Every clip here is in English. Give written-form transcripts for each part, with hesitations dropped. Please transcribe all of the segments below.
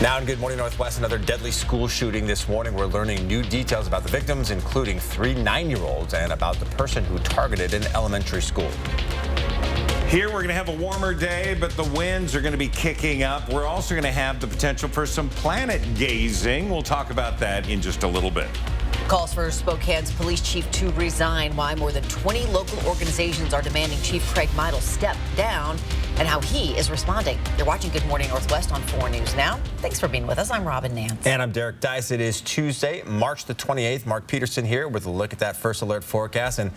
Now in Good Morning Northwest, another deadly school shooting this morning. We're learning new details about the victims, including 3 9-year-olds, and about the person who targeted an elementary school. Here we're going to have a warmer day, but the winds are going to be kicking up. We're also going to have the potential for some planet gazing. We'll talk about that in just a little bit. Calls for Spokane's police chief to resign. Why more than 20 local organizations are demanding Chief Craig Meidl step down, and how he is responding. You're watching Good Morning Northwest on 4 News Now. Thanks for being with us. I'm Robin Nance. And I'm Derek Dice. It is Tuesday, March the 28th. Mark Peterson here with a look at that first alert forecast. And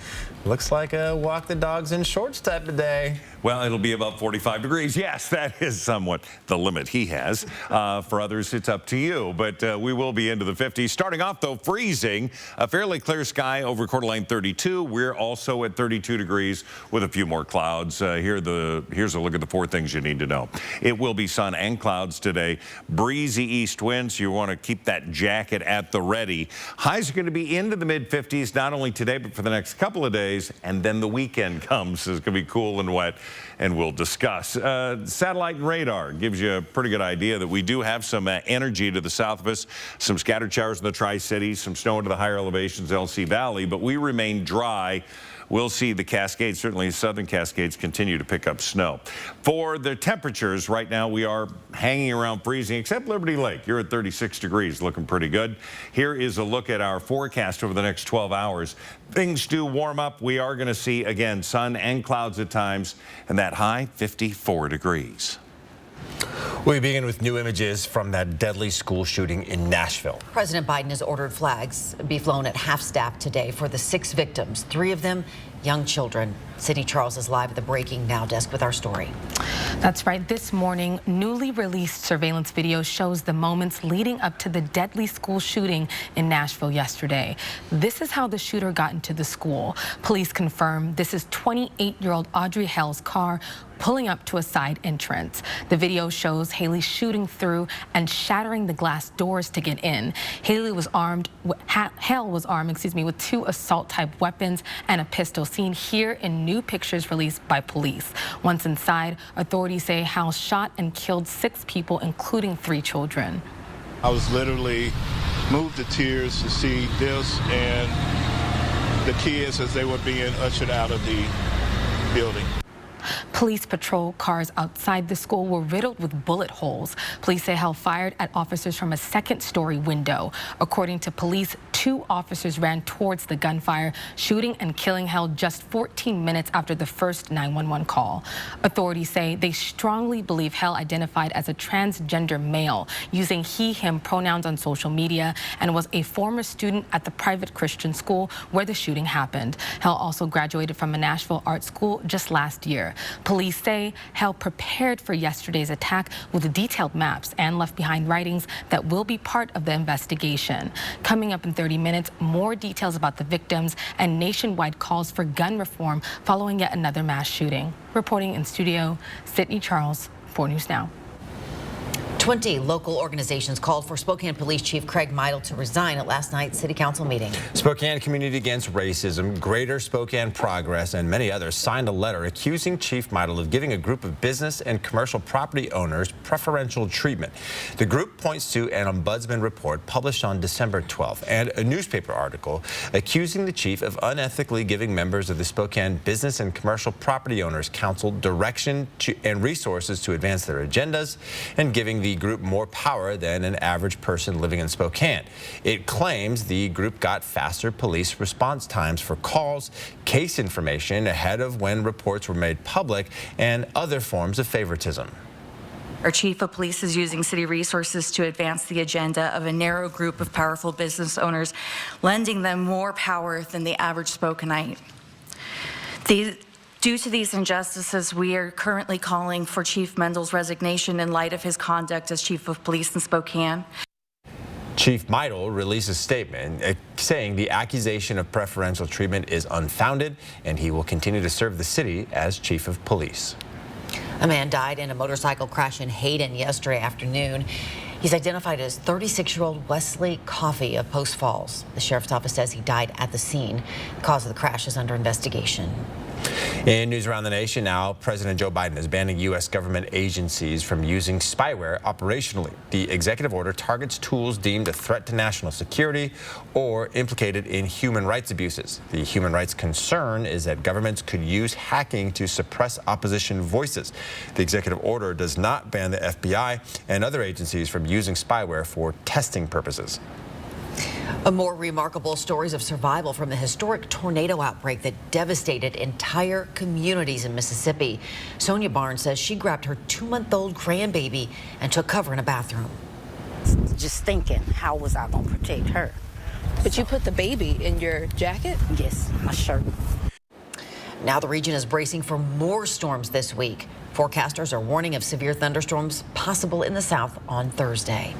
looks like a walk the dogs in shorts type of day. Well, it'll be about 45 degrees. Yes, that is somewhat the limit he has. For others, it's up to you. But we will be into the 50s. Starting off, though, freezing. A fairly clear sky over Coeur d'Alene 32. We're also at 32 degrees with a few more clouds. Here's a look at the 4 things you need to know. It will be sun and clouds today. Breezy east winds. You want to keep that jacket at the ready. Highs are going to be into the mid-50s, not only today, but for the next couple of days. And then the weekend comes. It's going to be cool and wet. And we'll discuss. Satellite and radar gives you a pretty good idea that we do have some energy to the south of us, some scattered showers in the Tri-Cities, some snow into the higher elevations, LC Valley, but we remain dry. We'll see the Cascades, certainly southern Cascades, continue to pick up snow. For the temperatures, right now we are hanging around freezing, except Liberty Lake. You're at 36 degrees, looking pretty good. Here is a look at our forecast over the next 12 hours. Things do warm up. We are going to see, again, sun and clouds at times, and that high, 54 degrees. We begin with new images from that deadly school shooting in Nashville. President Biden has ordered flags be flown at half-staff today for the 6 victims, 3 of them young children. Sydney Charles is live at the Breaking Now desk with our story. That's right. This morning, newly released surveillance video shows the moments leading up to the deadly school shooting in Nashville yesterday. This is how the shooter got into the school. Police confirm this is 28-year-old Audrey Hale's car pulling up to a side entrance. The video shows Haley shooting through and shattering the glass doors to get in. Hale was armed with 2 assault-type weapons and a pistol, seen here in new pictures released by police. Once inside, authorities say Hale shot and killed 6 people, including 3 children. I was literally moved to tears to see this and the kids as they were being ushered out of the building. Police patrol cars outside the school were riddled with bullet holes. Police say Hale fired at officers from a 2nd-story window. According to police, 2 officers ran towards the gunfire, shooting and killing Hale just 14 minutes after the first 911 call. Authorities say they strongly believe Hale identified as a transgender male, using he/him pronouns on social media, and was a former student at the private Christian school where the shooting happened. Hale also graduated from a Nashville art school just last year. Police say Hale prepared for yesterday's attack with detailed maps and left behind writings that will be part of the investigation. Coming up in 30 minutes, more details about the victims and nationwide calls for gun reform following yet another mass shooting. Reporting in studio, Sydney Charles, 4 News Now. 20 local organizations called for Spokane Police Chief Craig Meidl to resign at last night's City Council meeting. Spokane Community Against Racism, Greater Spokane Progress, and many others signed a letter accusing Chief Meidl of giving a group of business and commercial property owners preferential treatment. The group points to an ombudsman report published on December 12th and a newspaper article accusing the chief of unethically giving members of the Spokane Business and Commercial Property Owners Council direction and resources to advance their agendas, and giving the group more power than an average person living in Spokane. It claims the group got faster police response times for calls, case information ahead of when reports were made public, and other forms of favoritism. Our chief of police is using city resources to advance the agenda of a narrow group of powerful business owners, lending them more power than the average Spokaneite. Due to these injustices, we are currently calling for Chief Meidl's resignation in light of his conduct as Chief of Police in Spokane. Chief Meidl released a statement saying the accusation of preferential treatment is unfounded, and he will continue to serve the city as Chief of Police. A man died in a motorcycle crash in Hayden yesterday afternoon. He's identified as 36-year-old Wesley Coffey of Post Falls. The sheriff's office says he died at the scene. The cause of the crash is under investigation. In news around the nation now, President Joe Biden is banning U.S. government agencies from using spyware operationally. The executive order targets tools deemed a threat to national security or implicated in human rights abuses. The human rights concern is that governments could use hacking to suppress opposition voices. The executive order does not ban the FBI and other agencies from using spyware for testing purposes. More remarkable stories of survival from the historic tornado outbreak that devastated entire communities in Mississippi. Sonia Barnes says she grabbed her 2-month-old grandbaby and took cover in a bathroom. Just thinking, how was I going to protect her? But you put the baby in your jacket? Yes, my shirt. Now the region is bracing for more storms this week. Forecasters are warning of severe thunderstorms possible in the south on Thursday.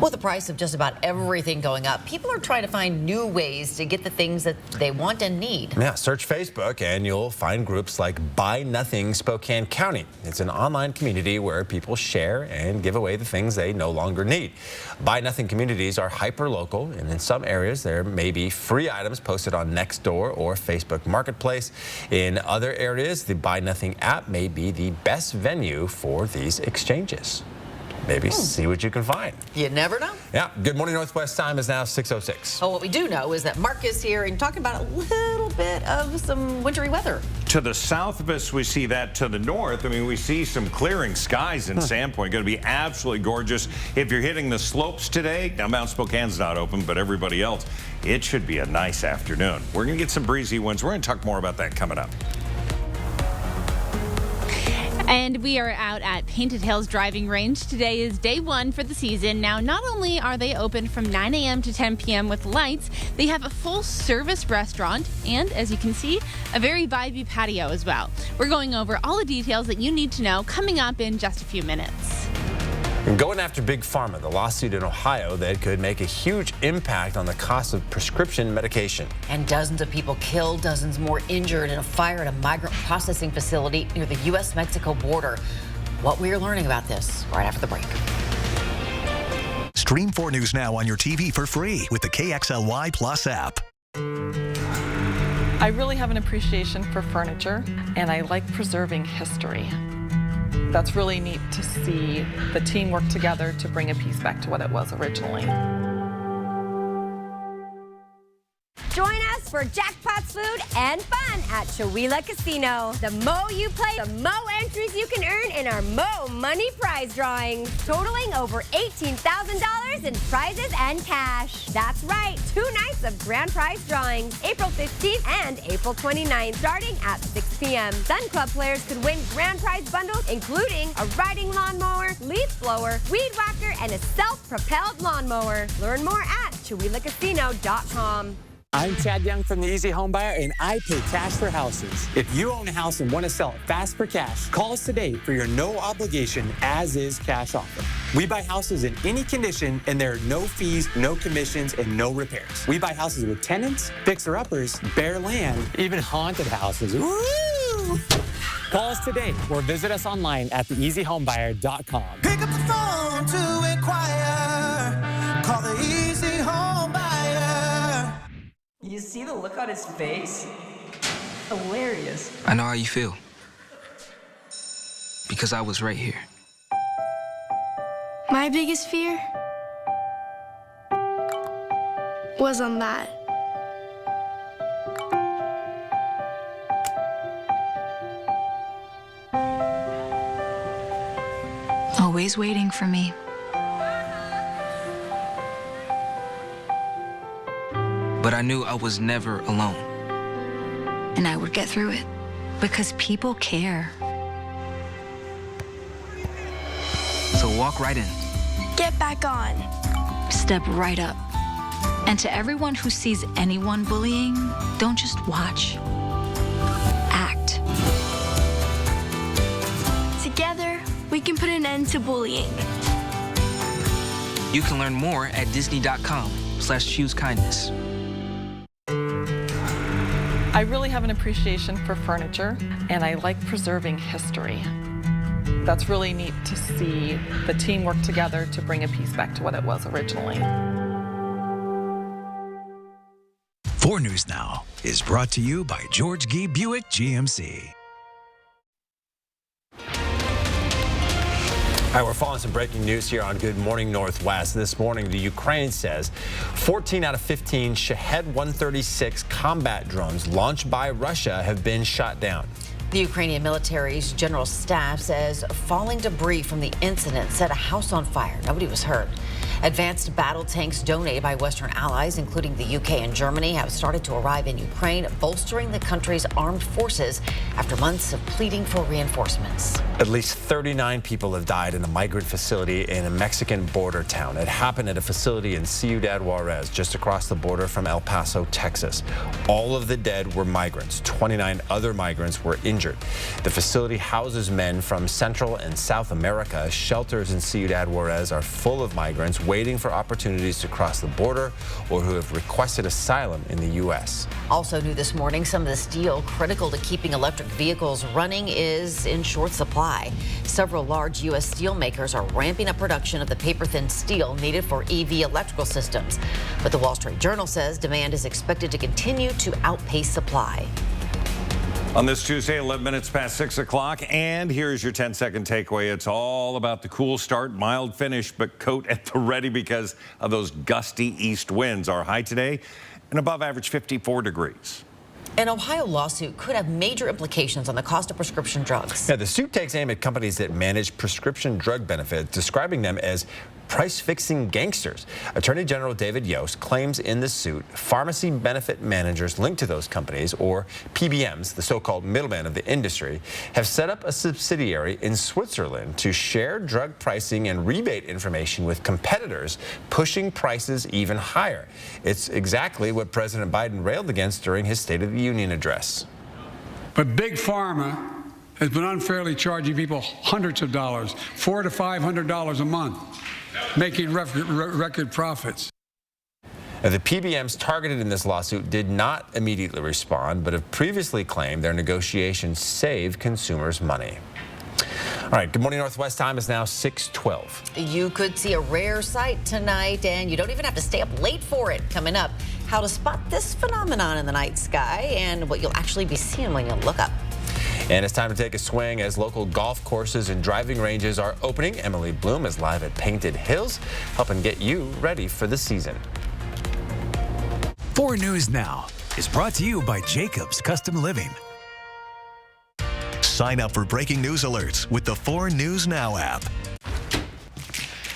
With the price of just about everything going up, people are trying to find new ways to get the things that they want and need. Yeah, search Facebook and you'll find groups like Buy Nothing Spokane County. It's an online community where people share and give away the things they no longer need. Buy Nothing communities are hyper-local, and in some areas there may be free items posted on Nextdoor or Facebook Marketplace. In other areas, the Buy Nothing app may be the best venue for these exchanges. Maybe see what you can find. You never know. Yeah. Good morning, Northwest. Time is now 6:06. Well, what we do know is that Mark is here and talking about a little bit of some wintry weather. To the south of us, we see that. To the north, I mean, we see some clearing skies in Sandpoint. Going to be absolutely gorgeous. If you're hitting the slopes today, now Mount Spokane's not open, but everybody else, it should be a nice afternoon. We're going to get some breezy winds. We're going to talk more about that coming up. And we are out at Painted Hills Driving Range. Today is day one for the season. Now, not only are they open from 9 a.m. to 10 p.m. with lights, they have a full-service restaurant and, as you can see, a very vibey patio as well. We're going over all the details that you need to know coming up in just a few minutes. And going after Big Pharma, the lawsuit in Ohio that could make a huge impact on the cost of prescription medication. And dozens of people killed, dozens more injured in a fire at a migrant processing facility near the U.S.-Mexico border. What we're learning about this right after the break. Stream 4 News now on your TV for free with the KXLY Plus app. I really have an appreciation for furniture, and I like preserving history. That's really neat to see the team work together to bring a piece back to what it was originally. Join us for jackpots, food, and fun at Chewelah Casino. The more you play, the more entries you can earn in our Mo Money prize drawings, totaling over $18,000 in prizes and cash. That's right, 2 nights of grand prize drawings, April 15th and April 29th, starting at 6 p.m. Sun Club players could win grand prize bundles, including a riding lawnmower, leaf blower, weed whacker, and a self-propelled lawnmower. Learn more at ChewelahCasino.com. I'm Chad Young from the Easy Home Buyer, and I pay cash for houses. If you own a house and want to sell it fast for cash, call us today for your no-obligation as-is cash offer. We buy houses in any condition, and there are no fees, no commissions, and no repairs. We buy houses with tenants, fixer-uppers, bare land, even haunted houses. Woo! Call us today or visit us online at theeasyhomebuyer.com. Pick up the phone to inquire. Call the Easy Home Buyer. You see the look on his face? Hilarious. I know how you feel. Because I was right here. My biggest fear was on that. Always waiting for me. But I knew I was never alone. And I would get through it. Because people care. So walk right in. Get back on. Step right up. And to everyone who sees anyone bullying, don't just watch. Act. Together, we can put an end to bullying. You can learn more at disney.com/choose-kindness. I really have an appreciation for furniture, and I like preserving history. That's really neat to see the team work together to bring a piece back to what it was originally. 4 News Now is brought to you by George Gee Buick GMC. All right, we're following some breaking news here on Good Morning Northwest. This morning, the Ukraine says 14 out of 15 Shahed 136 combat drones launched by Russia have been shot down. The Ukrainian military's general staff says falling debris from the incident set a house on fire. Nobody was hurt. Advanced battle tanks donated by Western allies, including the UK and Germany, have started to arrive in Ukraine, bolstering the country's armed forces after months of pleading for reinforcements. At least 39 people have died in a migrant facility in a Mexican border town. It happened at a facility in Ciudad Juarez, just across the border from El Paso, Texas. All of the dead were migrants. 29 other migrants were injured. The facility houses men from Central and South America. Shelters in Ciudad Juarez are full of migrants waiting for opportunities to cross the border or who have requested asylum in the U.S. Also new this morning, some of the steel critical to keeping electric vehicles running is in short supply. Several large U.S. steel makers are ramping up production of the paper-thin steel needed for EV electrical systems. But the Wall Street Journal says demand is expected to continue to outpace supply. On this Tuesday, 11 minutes past 6 o'clock, and here's your 10-second takeaway. It's all about the cool start, mild finish, but coat at the ready because of those gusty east winds. Our high today, an above average 54 degrees. An Ohio lawsuit could have major implications on the cost of prescription drugs. Yeah, the suit takes aim at companies that manage prescription drug benefits, describing them as price-fixing gangsters. Attorney General David Yost claims in the suit pharmacy benefit managers linked to those companies, or PBMs, the so-called middlemen of the industry, have set up a subsidiary in Switzerland to share drug pricing and rebate information with competitors, pushing prices even higher. It's exactly what President Biden railed against during his State of the Union address. But Big Pharma has been unfairly charging people hundreds of dollars, $400 to $500 a month, making record profits. Now, the PBMs targeted in this lawsuit did not immediately respond, but have previously claimed their negotiations saved consumers money. All right, Good Morning Northwest time is now 6:12. You could see a rare sight tonight, and you don't even have to stay up late for it. Coming up, how to spot this phenomenon in the night sky and what you'll actually be seeing when you look up. And it's time to take a swing as local golf courses and driving ranges are opening. Emily Bloom is live at Painted Hills, helping get you ready for the season. 4 News Now is brought to you by Jacobs Custom Living. Sign up for breaking news alerts with the 4 News Now app.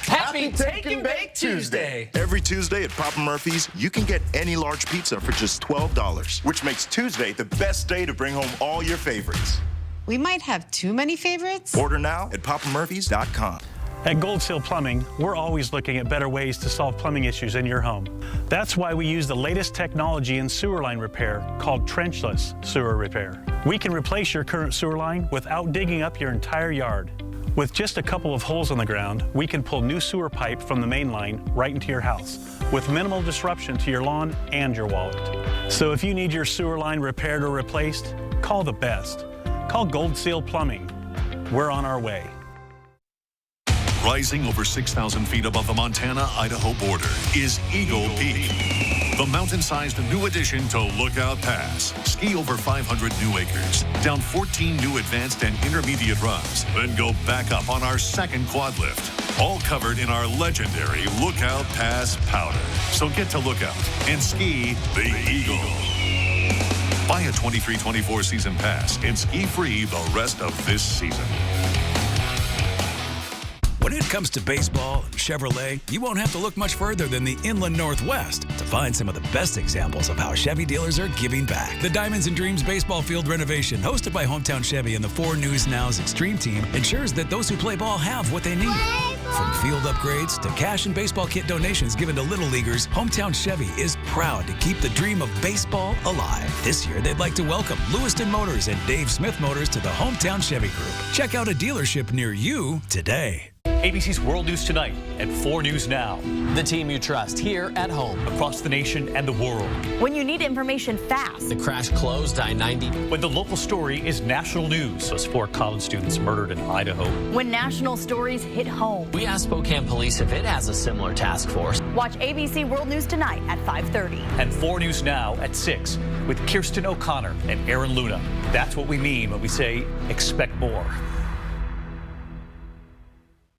Happy Take and Bake Tuesday! Every Tuesday at Papa Murphy's, you can get any large pizza for just $12, which makes Tuesday the best day to bring home all your favorites. We might have too many favorites. Order now at papamurphys.com. At Gold Seal Plumbing, we're always looking at better ways to solve plumbing issues in your home. That's why we use the latest technology in sewer line repair called trenchless sewer repair. We can replace your current sewer line without digging up your entire yard. With just a couple of holes in the ground, we can pull new sewer pipe from the main line right into your house with minimal disruption to your lawn and your wallet. So if you need your sewer line repaired or replaced, call the best. Call Gold Seal Plumbing. We're on our way. Rising over 6,000 feet above the Montana-Idaho border is Eagle Peak, the mountain-sized new addition to Lookout Pass. Ski over 500 new acres, down 14 new advanced and intermediate runs, then go back up on our second quad lift. All covered in our legendary Lookout Pass powder. So get to Lookout and ski the Eagle. Buy a 23-24 season pass and ski free the rest of this season. When it comes to baseball and Chevrolet, you won't have to look much further than the Inland Northwest to find some of the best examples of how Chevy dealers are giving back. The Diamonds and Dreams baseball field renovation, hosted by Hometown Chevy and the 4 News Now's Extreme team, ensures that those who play ball have what they need. From field upgrades to cash and baseball kit donations given to Little Leaguers, Hometown Chevy is proud to keep the dream of baseball alive. This year, they'd like to welcome Lewiston Motors and Dave Smith Motors to the Hometown Chevy Group. Check out a dealership near you today. ABC's World News Tonight at 4 News Now. The team you trust here at home, across the nation and the world. When you need information fast. The crash closed I-90. When the local story is national news. Those 4 college students murdered in Idaho. When national stories hit home. We asked Spokane Police if it has a similar task force. Watch ABC World News Tonight at 5:30. And 4 News Now at 6 with Kirsten O'Connor and Aaron Luna. That's what we mean when we say expect more.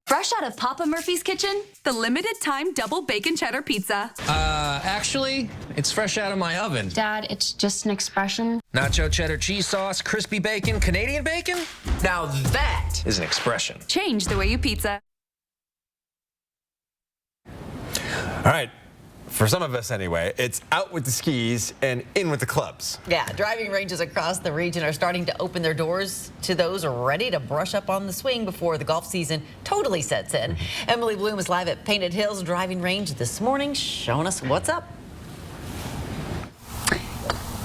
Fresh out of Papa Murphy's kitchen, the limited time double bacon cheddar pizza. Actually, it's fresh out of my oven. Dad, it's just an expression. Nacho cheddar cheese sauce, crispy bacon, Canadian bacon? Now that is an expression. Change the way you pizza. All right. For some of us anyway, it's out with the skis and in with the clubs. Yeah, driving ranges across the region are starting to open their doors to those ready to brush up on the swing before the golf season totally sets in. Emily Bloom is live at Painted Hills Driving Range this morning, showing us what's up.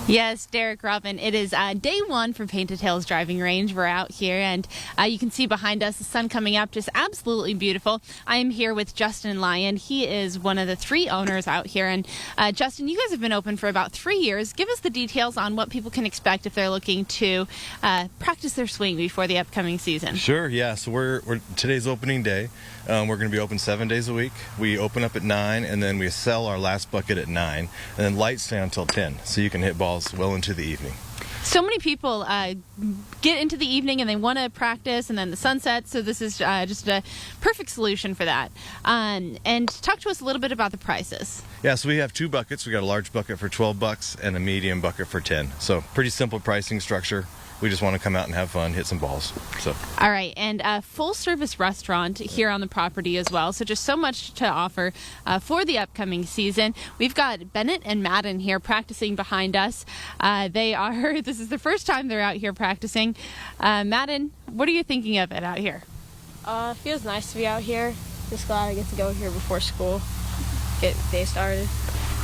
Yes, Derek, Robin, it is day one for Painted Hills Driving Range. We're out here, and you can see behind us the sun coming up, just absolutely beautiful. I am here with Justin Lyon. He is one of the 3 owners out here. And Justin, you guys have been open for about 3 years. Give us the details on what people can expect if they're looking to practice their swing before the upcoming season. Sure, yeah. So we're today's opening day. We're going to be open 7 days a week. We open up at 9, and then we sell our last bucket at 9, and then lights stay until 10, so you can hit balls well into the evening. So many people get into the evening and they want to practice, and then the sun sets, so this is just a perfect solution for that. And talk to us a little bit about the prices. Yeah, so we have 2 buckets. We got a large bucket for $12 and a medium bucket for 10. So pretty simple pricing structure. We just want to come out and have fun, hit some balls. So. All right, and a full-service restaurant here on the property as well. So just so much to offer for the upcoming season. We've got Bennett and Madden here practicing behind us. This is the first time they're out here practicing. Madden, what are you thinking of it out here? Feels nice to be out here. Just glad I get to go here before school, get day started.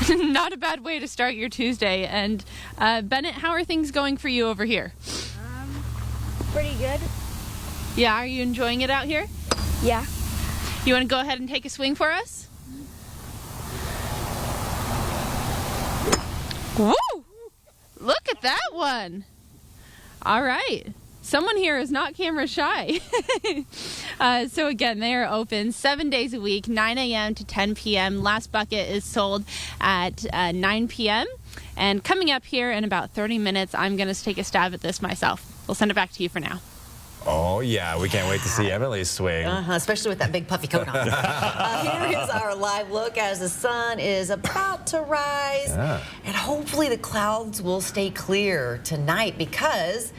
Not a bad way to start your Tuesday. And Bennett, how are things going for you over here? Pretty good. Yeah, are you enjoying it out here? Yeah. You want to go ahead and take a swing for us? Woo! Look at that one. All right. Someone here is not camera shy. So again, they are open 7 days a week, 9 a.m. to 10 p.m. Last bucket is sold at 9 p.m. And coming up here in about 30 minutes, I'm going to take a stab at this myself. We'll send it back to you for now. Oh, yeah. We can't wait to see Emily's swing. Especially with that big puffy coat on. Here is our live look as the sun is about to rise. Yeah. And hopefully the clouds will stay clear tonight because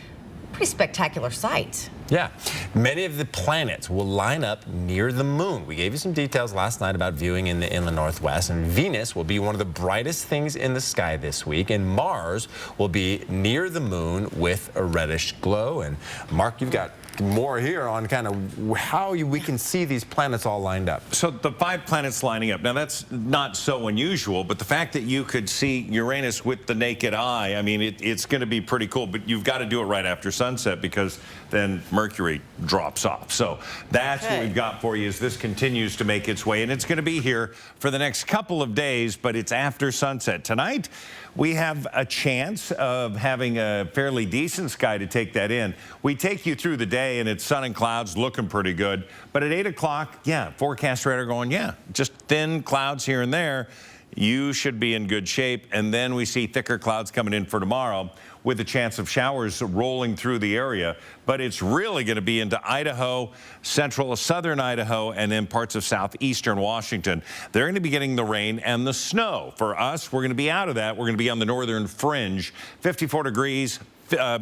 pretty spectacular sight. Yeah, many of the planets will line up near the moon. We gave you some details last night about viewing in the inland northwest, and Venus will be one of the brightest things in the sky this week, and Mars will be near the moon with a reddish glow. And Mark, you've got more here on kind of how we can see these planets all lined up. So the 5 planets lining up. Now that's not so unusual, but the fact that you could see Uranus with the naked eye, I mean, it's going to be pretty cool, but you've got to do it right after sunset because then Mercury drops off. So that's what we've got for you as this continues to make its way, and it's going to be here for the next couple of days, but it's after sunset. Tonight, we have a chance of having a fairly decent sky to take that in. We take you through the day, and it's sun and clouds looking pretty good. But at 8 o'clock, yeah, forecast radar going, yeah, just thin clouds here and there. You should be in good shape. And then we see thicker clouds coming in for tomorrow with a chance of showers rolling through the area. But it's really going to be into Idaho, southern Idaho, and then parts of southeastern Washington. They're going to be getting the rain and the snow. For us, we're going to be out of that. We're going to be on the northern fringe, 54 degrees.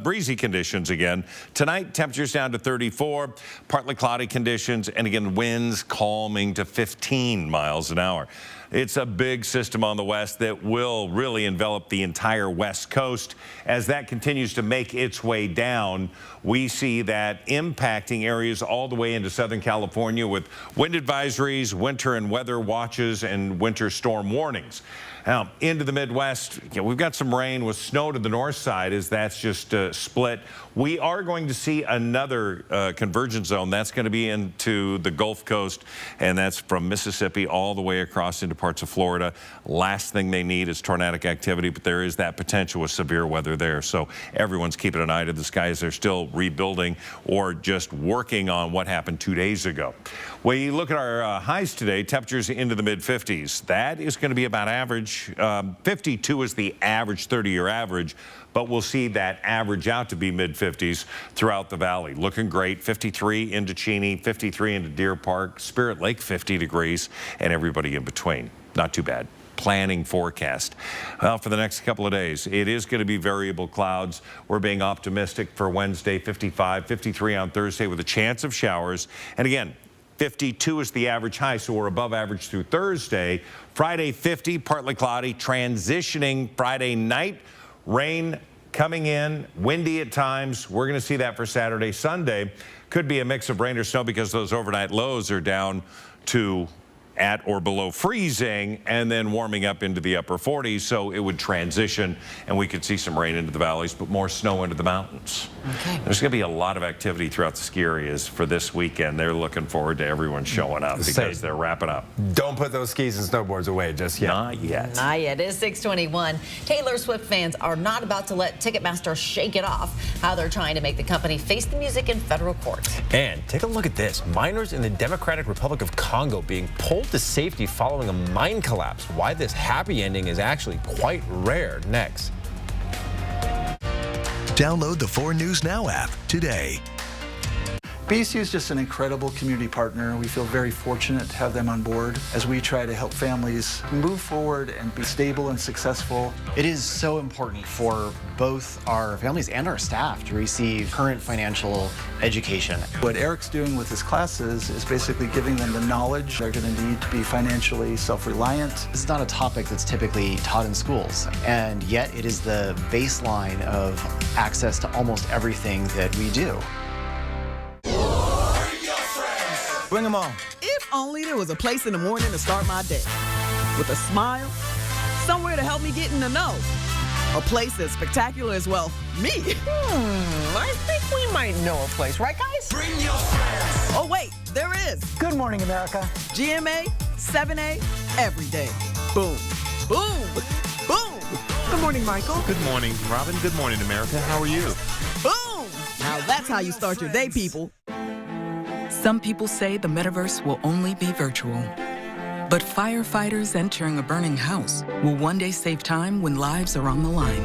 Breezy conditions again. Tonight, temperatures down to 34, partly cloudy conditions, and again, winds calming to 15 miles an hour. It's a big system on the west that will really envelop the entire west coast. As that continues to make its way down, we see that impacting areas all the way into Southern California with wind advisories, winter and weather watches, and winter storm warnings. Now, into the Midwest, we've got some rain with snow to the north side as that's just split. We are going to see another convergence zone. That's going to be into the Gulf Coast, and that's from Mississippi all the way across into parts of Florida. Last thing they need is tornadic activity, but there is that potential with severe weather there. So everyone's keeping an eye to the skies. They're still rebuilding or just working on what happened 2 days ago. We look at our highs today, temperatures into the mid-50s. That is going to be about average. 52 is the average, 30-year average, but we'll see that average out to be mid-50s throughout the valley. Looking great. 53 into Cheney, 53 into Deer Park, Spirit Lake 50 degrees, and everybody in between. Not too bad. Planning forecast. Well, for the next couple of days, it is going to be variable clouds. We're being optimistic for Wednesday, 55, 53 on Thursday with a chance of showers. And again, 52 is the average high, so we're above average through Thursday. Friday, 50, partly cloudy, transitioning Friday night. Rain coming in, windy at times. We're going to see that for Saturday. Sunday could be a mix of rain or snow because those overnight lows are down to at or below freezing and then warming up into the upper 40s. So it would transition and we could see some rain into the valleys, but more snow into the mountains. Okay. There's going to be a lot of activity throughout the ski areas for this weekend. They're looking forward to everyone showing up because they're wrapping up. Don't put those skis and snowboards away just yet. Not yet. Not yet. It is 6:21. Taylor Swift fans are not about to let Ticketmaster shake it off. How they're trying to make the company face the music in federal court. And take a look at this. Miners in the Democratic Republic of Congo being pulled to safety following a mine collapse. Why this happy ending is actually quite rare. Next. Download the 4 News Now app today. BCU is just an incredible community partner. We feel very fortunate to have them on board as we try to help families move forward and be stable and successful. It is so important for both our families and our staff to receive current financial education. What Eric's doing with his classes is basically giving them the knowledge they're going to need to be financially self-reliant. This is not a topic that's typically taught in schools, and yet it is the baseline of access to almost everything that we do. Bring them on. If only there was a place in the morning to start my day. With a smile, somewhere to help me get in the know. A place as spectacular as, well, me. I think we might know a place, right, guys? Bring your friends. Oh, wait, there is. Good morning, America. GMA, 7A, every day. Boom, boom, boom. Good morning, Michael. Good morning, Robin. Good morning, America. How are you? Boom. Now that's how you start your day, people. Some people say the metaverse will only be virtual. But firefighters entering a burning house will one day save time when lives are on the line.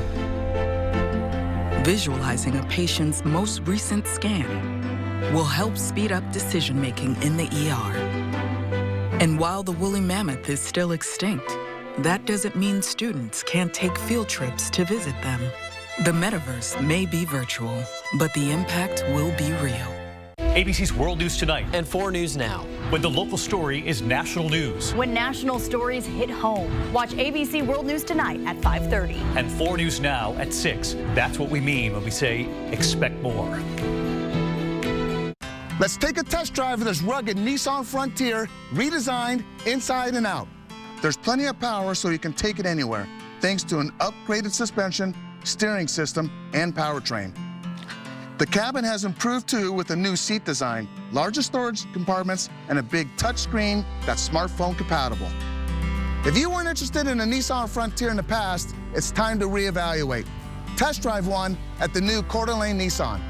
Visualizing a patient's most recent scan will help speed up decision-making in the ER. And while the woolly mammoth is still extinct, that doesn't mean students can't take field trips to visit them. The metaverse may be virtual, but the impact will be real. ABC's World News Tonight. And 4 News Now. When the local story is national news. When national stories hit home. Watch ABC World News Tonight at 5:30. And 4 News Now at 6. That's what we mean when we say expect more. Let's take a test drive of this rugged Nissan Frontier, redesigned inside and out. There's plenty of power so you can take it anywhere, thanks to an upgraded suspension, steering system, and powertrain. The cabin has improved too with a new seat design, larger storage compartments, and a big touchscreen that's smartphone compatible. If you weren't interested in a Nissan Frontier in the past, it's time to reevaluate. Test drive one at the new Coeur d'Alene Nissan.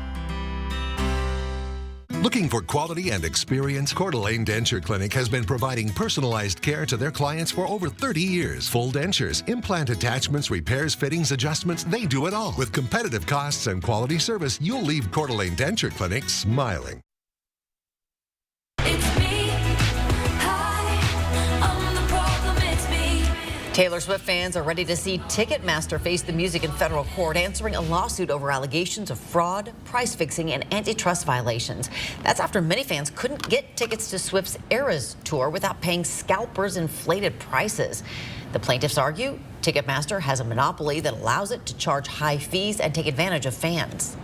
Looking for quality and experience? Coeur d'Alene Denture Clinic has been providing personalized care to their clients for over 30 years. Full dentures, implant attachments, repairs, fittings, adjustments, they do it all. With competitive costs and quality service, you'll leave Coeur d'Alene Denture Clinic smiling. Taylor Swift fans are ready to see Ticketmaster face the music in federal court, answering a lawsuit over allegations of fraud, price fixing, and antitrust violations. That's after many fans couldn't get tickets to Swift's Eras tour without paying scalpers inflated prices. The plaintiffs argue Ticketmaster has a monopoly that allows it to charge high fees and take advantage of fans.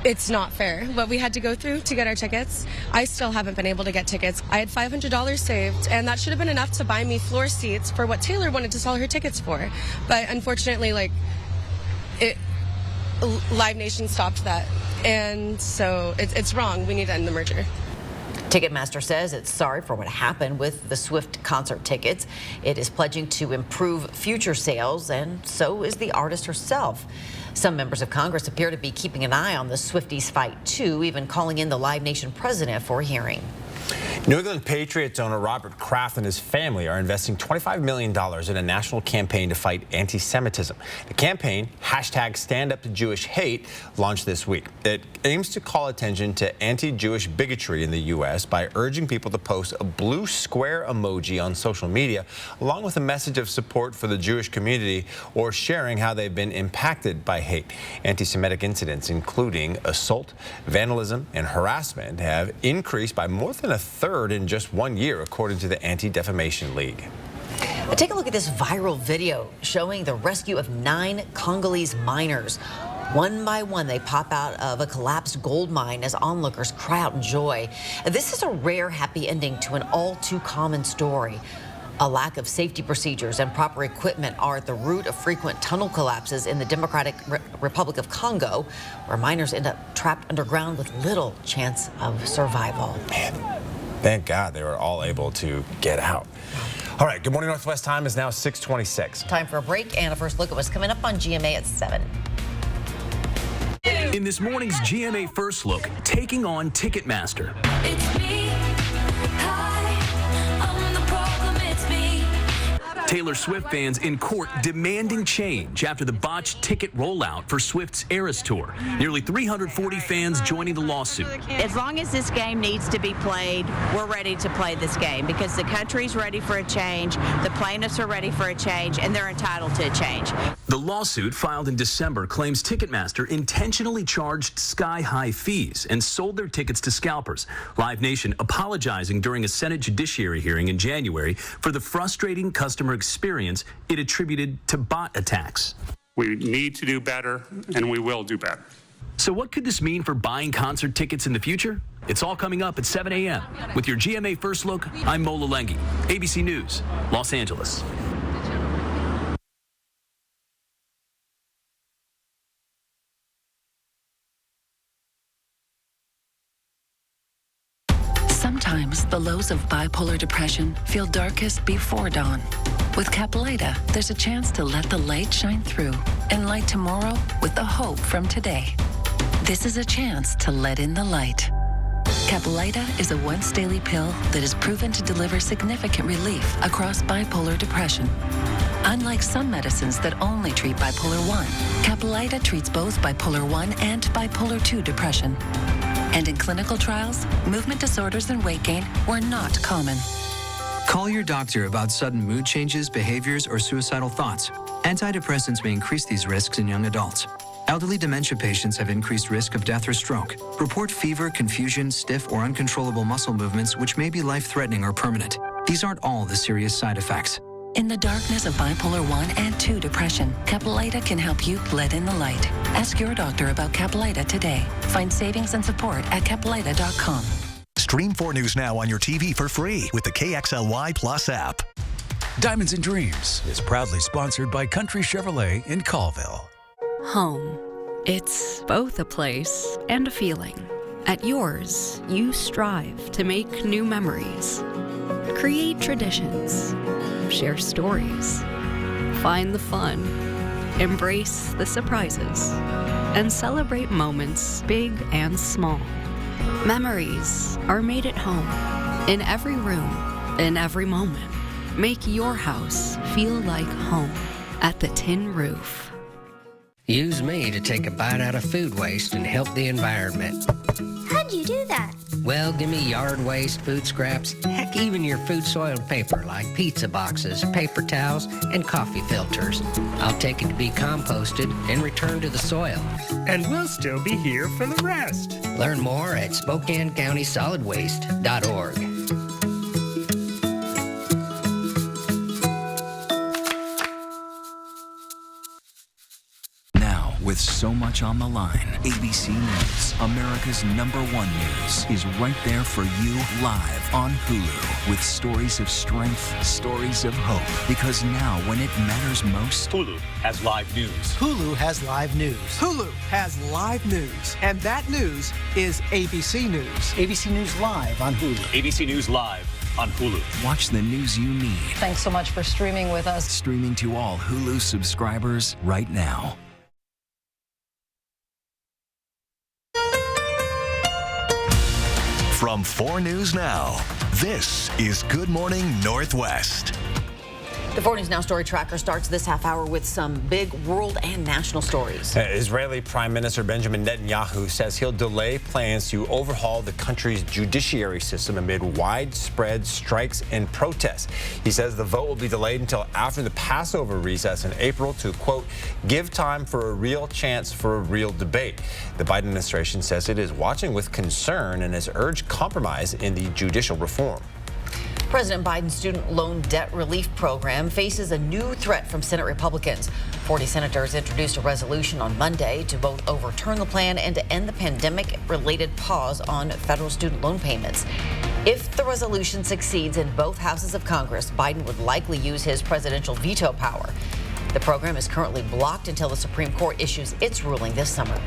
It's not fair what we had to go through to get our tickets. I still haven't been able to get tickets. I had $500 saved, and that should have been enough to buy me floor seats for what Taylor wanted to sell her tickets for. But unfortunately, Live Nation stopped that. And so it's wrong. We need to end the merger. Ticketmaster says it's sorry for what happened with the Swift concert tickets. It is pledging to improve future sales, and so is the artist herself. Some members of Congress appear to be keeping an eye on the Swifties fight, too, even calling in the Live Nation president for a hearing. New England Patriots owner Robert Kraft and his family are investing $25 million in a national campaign to fight anti-Semitism. The campaign, #StandUpToJewishHate, launched this week. It aims to call attention to anti-Jewish bigotry in the U.S. by urging people to post a blue square emoji on social media, along with a message of support for the Jewish community or sharing how they've been impacted by hate. Anti-Semitic incidents, including assault, vandalism, and harassment, have increased by more than a third in just 1 year, according to the Anti-Defamation League. Take a look at this viral video showing the rescue of 9 Congolese miners. One by one, they pop out of a collapsed gold mine as onlookers cry out in joy. This is a rare happy ending to an all-too-common story. A lack of safety procedures and proper equipment are at the root of frequent tunnel collapses in the Democratic Republic of Congo, where miners end up trapped underground with little chance of survival. Man, thank God they were all able to get out. All right, Good Morning Northwest time is now 6:26. Time for a break and a first look at what's coming up on GMA at 7. In this morning's GMA First Look, taking on Ticketmaster. It's me. Taylor Swift fans in court demanding change after the botched ticket rollout for Swift's Eras Tour. Nearly 340 fans joining the lawsuit. As long as this game needs to be played, we're ready to play this game because the country's ready for a change, the plaintiffs are ready for a change, and they're entitled to a change. The lawsuit, filed in December, claims Ticketmaster intentionally charged sky-high fees and sold their tickets to scalpers. Live Nation apologizing during a Senate Judiciary hearing in January for the frustrating customer experience it attributed to bot attacks. We need to do better, and we will do better. So what could this mean for buying concert tickets in the future? It's all coming up at 7 a.m. With your GMA First Look, I'm Mo Lalengi, ABC News, Los Angeles. Sometimes the lows of bipolar depression feel darkest before dawn. With Caplyta, there's a chance to let the light shine through and light tomorrow with the hope from today. This is a chance to let in the light. Caplyta is a once-daily pill that is proven to deliver significant relief across bipolar depression. Unlike some medicines that only treat bipolar 1, Caplyta treats both bipolar 1 and bipolar 2 depression. And in clinical trials, movement disorders and weight gain were not common. Call your doctor about sudden mood changes, behaviors, or suicidal thoughts. Antidepressants may increase these risks in young adults. Elderly dementia patients have increased risk of death or stroke. Report fever, confusion, stiff, or uncontrollable muscle movements which may be life-threatening or permanent. These aren't all the serious side effects. In the darkness of bipolar 1 and 2 depression, Caplyta can help you let in the light. Ask your doctor about Caplyta today. Find savings and support at Caplyta.com. Stream 4 News now on your TV for free with the KXLY Plus app. Diamonds and Dreams is proudly sponsored by Country Chevrolet in Colville. Home. It's both a place and a feeling. At yours, you strive to make new memories, create traditions, share stories, find the fun, embrace the surprises, and celebrate moments big and small. Memories are made at home, in every room, in every moment. Make your house feel like home at the Tin Roof. Use me to take a bite out of food waste and help the environment. How'd you do that? Well, give me yard waste, food scraps, heck, even your food-soiled paper like pizza boxes, paper towels, and coffee filters. I'll take it to be composted and returned to the soil. And we'll still be here for the rest. Learn more at SpokaneCountySolidWaste.org. With so much much on the line. ABC News, America's #1 news, is right there for you live on Hulu with stories of strength, stories of hope. Because now, when it matters most, Hulu has live news. Hulu has live news. Hulu has live news. And that news is ABC News. ABC News Live on Hulu. ABC News Live on Hulu. Watch the news you need. Thanks so much for streaming with us. Streaming to all Hulu subscribers right now. From 4 News Now, this is Good Morning Northwest. The 4 News Now Story Tracker starts this half hour with some big world and national stories. Israeli Prime Minister Benjamin Netanyahu says he'll delay plans to overhaul the country's judiciary system amid widespread strikes and protests. He says the vote will be delayed until after the Passover recess in April to, quote, give time for a real chance for a real debate. The Biden administration says it is watching with concern and has urged compromise in the judicial reform. President Biden's student loan debt relief program faces a new threat from Senate Republicans. 40 senators introduced a resolution on Monday to both overturn the plan and to end the pandemic-related pause on federal student loan payments. If the resolution succeeds in both houses of Congress, Biden would likely use his presidential veto power. The program is currently blocked until the Supreme Court issues its ruling this summer.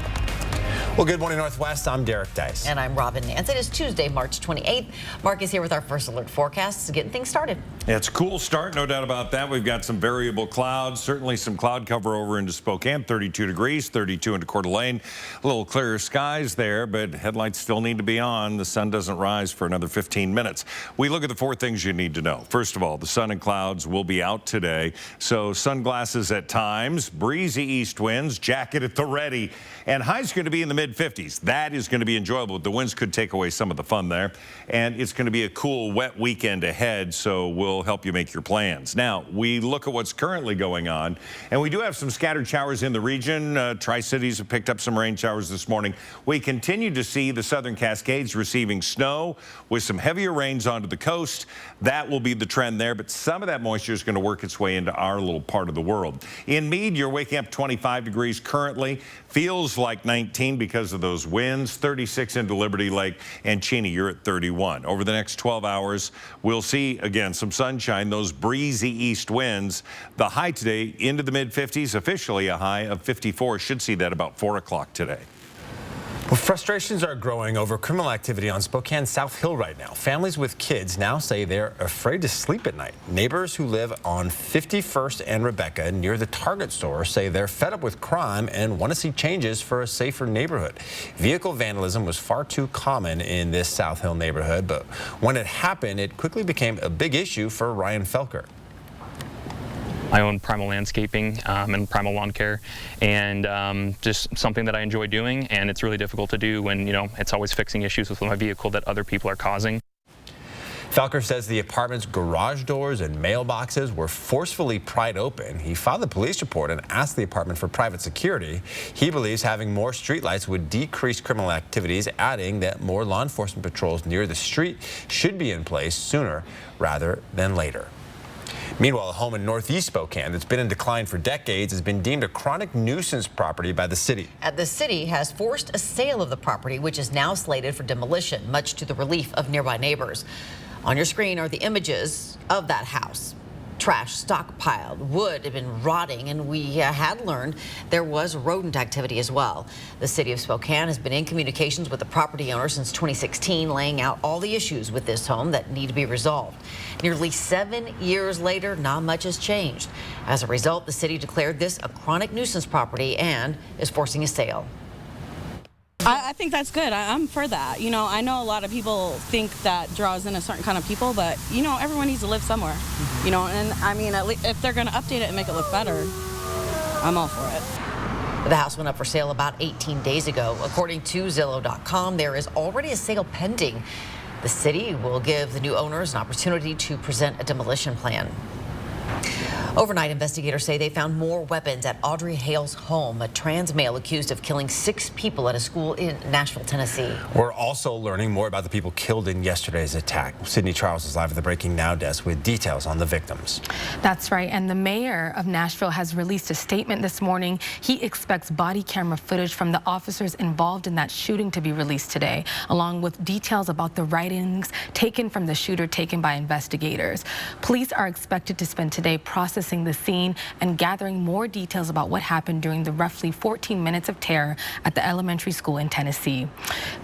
Well, good morning, Northwest. I'm Derek Dice. And I'm Robin Nance. It is Tuesday, March 28th. Mark is here with our first alert forecasts, getting things started. Yeah, it's a cool start, no doubt about that. We've got some variable clouds, certainly some cloud cover over into Spokane, 32 degrees, 32 into Coeur d'Alene. A little clearer skies there, but headlights still need to be on. The sun doesn't rise for another 15 minutes. We look at the 4 things you need to know. First of all, the sun and clouds will be out today, so sunglasses at times, breezy east winds, jacket at the ready, and high's going to be in the mid-50s. That is going to be enjoyable. The winds could take away some of the fun there, and it's going to be a cool, wet weekend ahead, so we'll help you make your plans. Now, we look at what's currently going on, and we do have some scattered showers in the region. Tri-Cities have picked up some rain showers this morning. We continue to see the Southern Cascades receiving snow with some heavier rains onto the coast. That will be the trend there, but some of that moisture is going to work its way into our little part of the world. In Meade, you're waking up 25 degrees currently. Feels like 19 because of those winds. 36 into Liberty Lake, and Cheney, you're at 31. Over the next 12 hours, we'll see, again, some sunshine, those breezy east winds. The high today into the mid-50s, officially a high of 54. Should see that about 4 o'clock today. Well, frustrations are growing over criminal activity on Spokane's South Hill right now. Families with kids now say they're afraid to sleep at night. Neighbors who live on 51st and Rebecca near the Target store say they're fed up with crime and want to see changes for a safer neighborhood. Vehicle vandalism was far too common in this South Hill neighborhood, but when it happened, it quickly became a big issue for Ryan Felker. I own Primal Landscaping and Primal Lawn Care, and just something that I enjoy doing, and it's really difficult to do when, you know, it's always fixing issues with my vehicle that other people are causing. Felker says the apartment's garage doors and mailboxes were forcefully pried open. He filed a police report and asked the apartment for private security. He believes having more streetlights would decrease criminal activities, adding that more law enforcement patrols near the street should be in place sooner rather than later. Meanwhile, a home in northeast Spokane that's been in decline for decades has been deemed a chronic nuisance property by the city. The city has forced a sale of the property, which is now slated for demolition, much to the relief of nearby neighbors. On your screen are the images of that house. Trash stockpiled, wood had been rotting, and we had learned there was rodent activity as well. The city of Spokane has been in communications with the property owner since 2016, laying out all the issues with this home that need to be resolved. Nearly 7 years later, not much has changed. As a result, the city declared this a chronic nuisance property and is forcing a sale. I think that's good. I'm for that. You know, I know a lot of people think that draws in a certain kind of people, but, you know, everyone needs to live somewhere. You know, and I mean, at least if they're going to update it and make it look better, I'm all for it. The house went up for sale about 18 days ago. According to Zillow.com, there is already a sale pending. The city will give the new owners an opportunity to present a demolition plan. Overnight, investigators say they found more weapons at Audrey Hale's home, a trans male accused of killing 6 people at a school in Nashville, Tennessee. We're also learning more about the people killed in yesterday's attack. Sydney Charles is live at the Breaking Now desk with details on the victims. That's right, and the mayor of Nashville has released a statement this morning. He expects body camera footage from the officers involved in that shooting to be released today, along with details about the writings taken from the shooter taken by investigators. Police are expected to spend today processing the scene and gathering more details about what happened during the roughly 14 minutes of terror at the elementary school in Tennessee.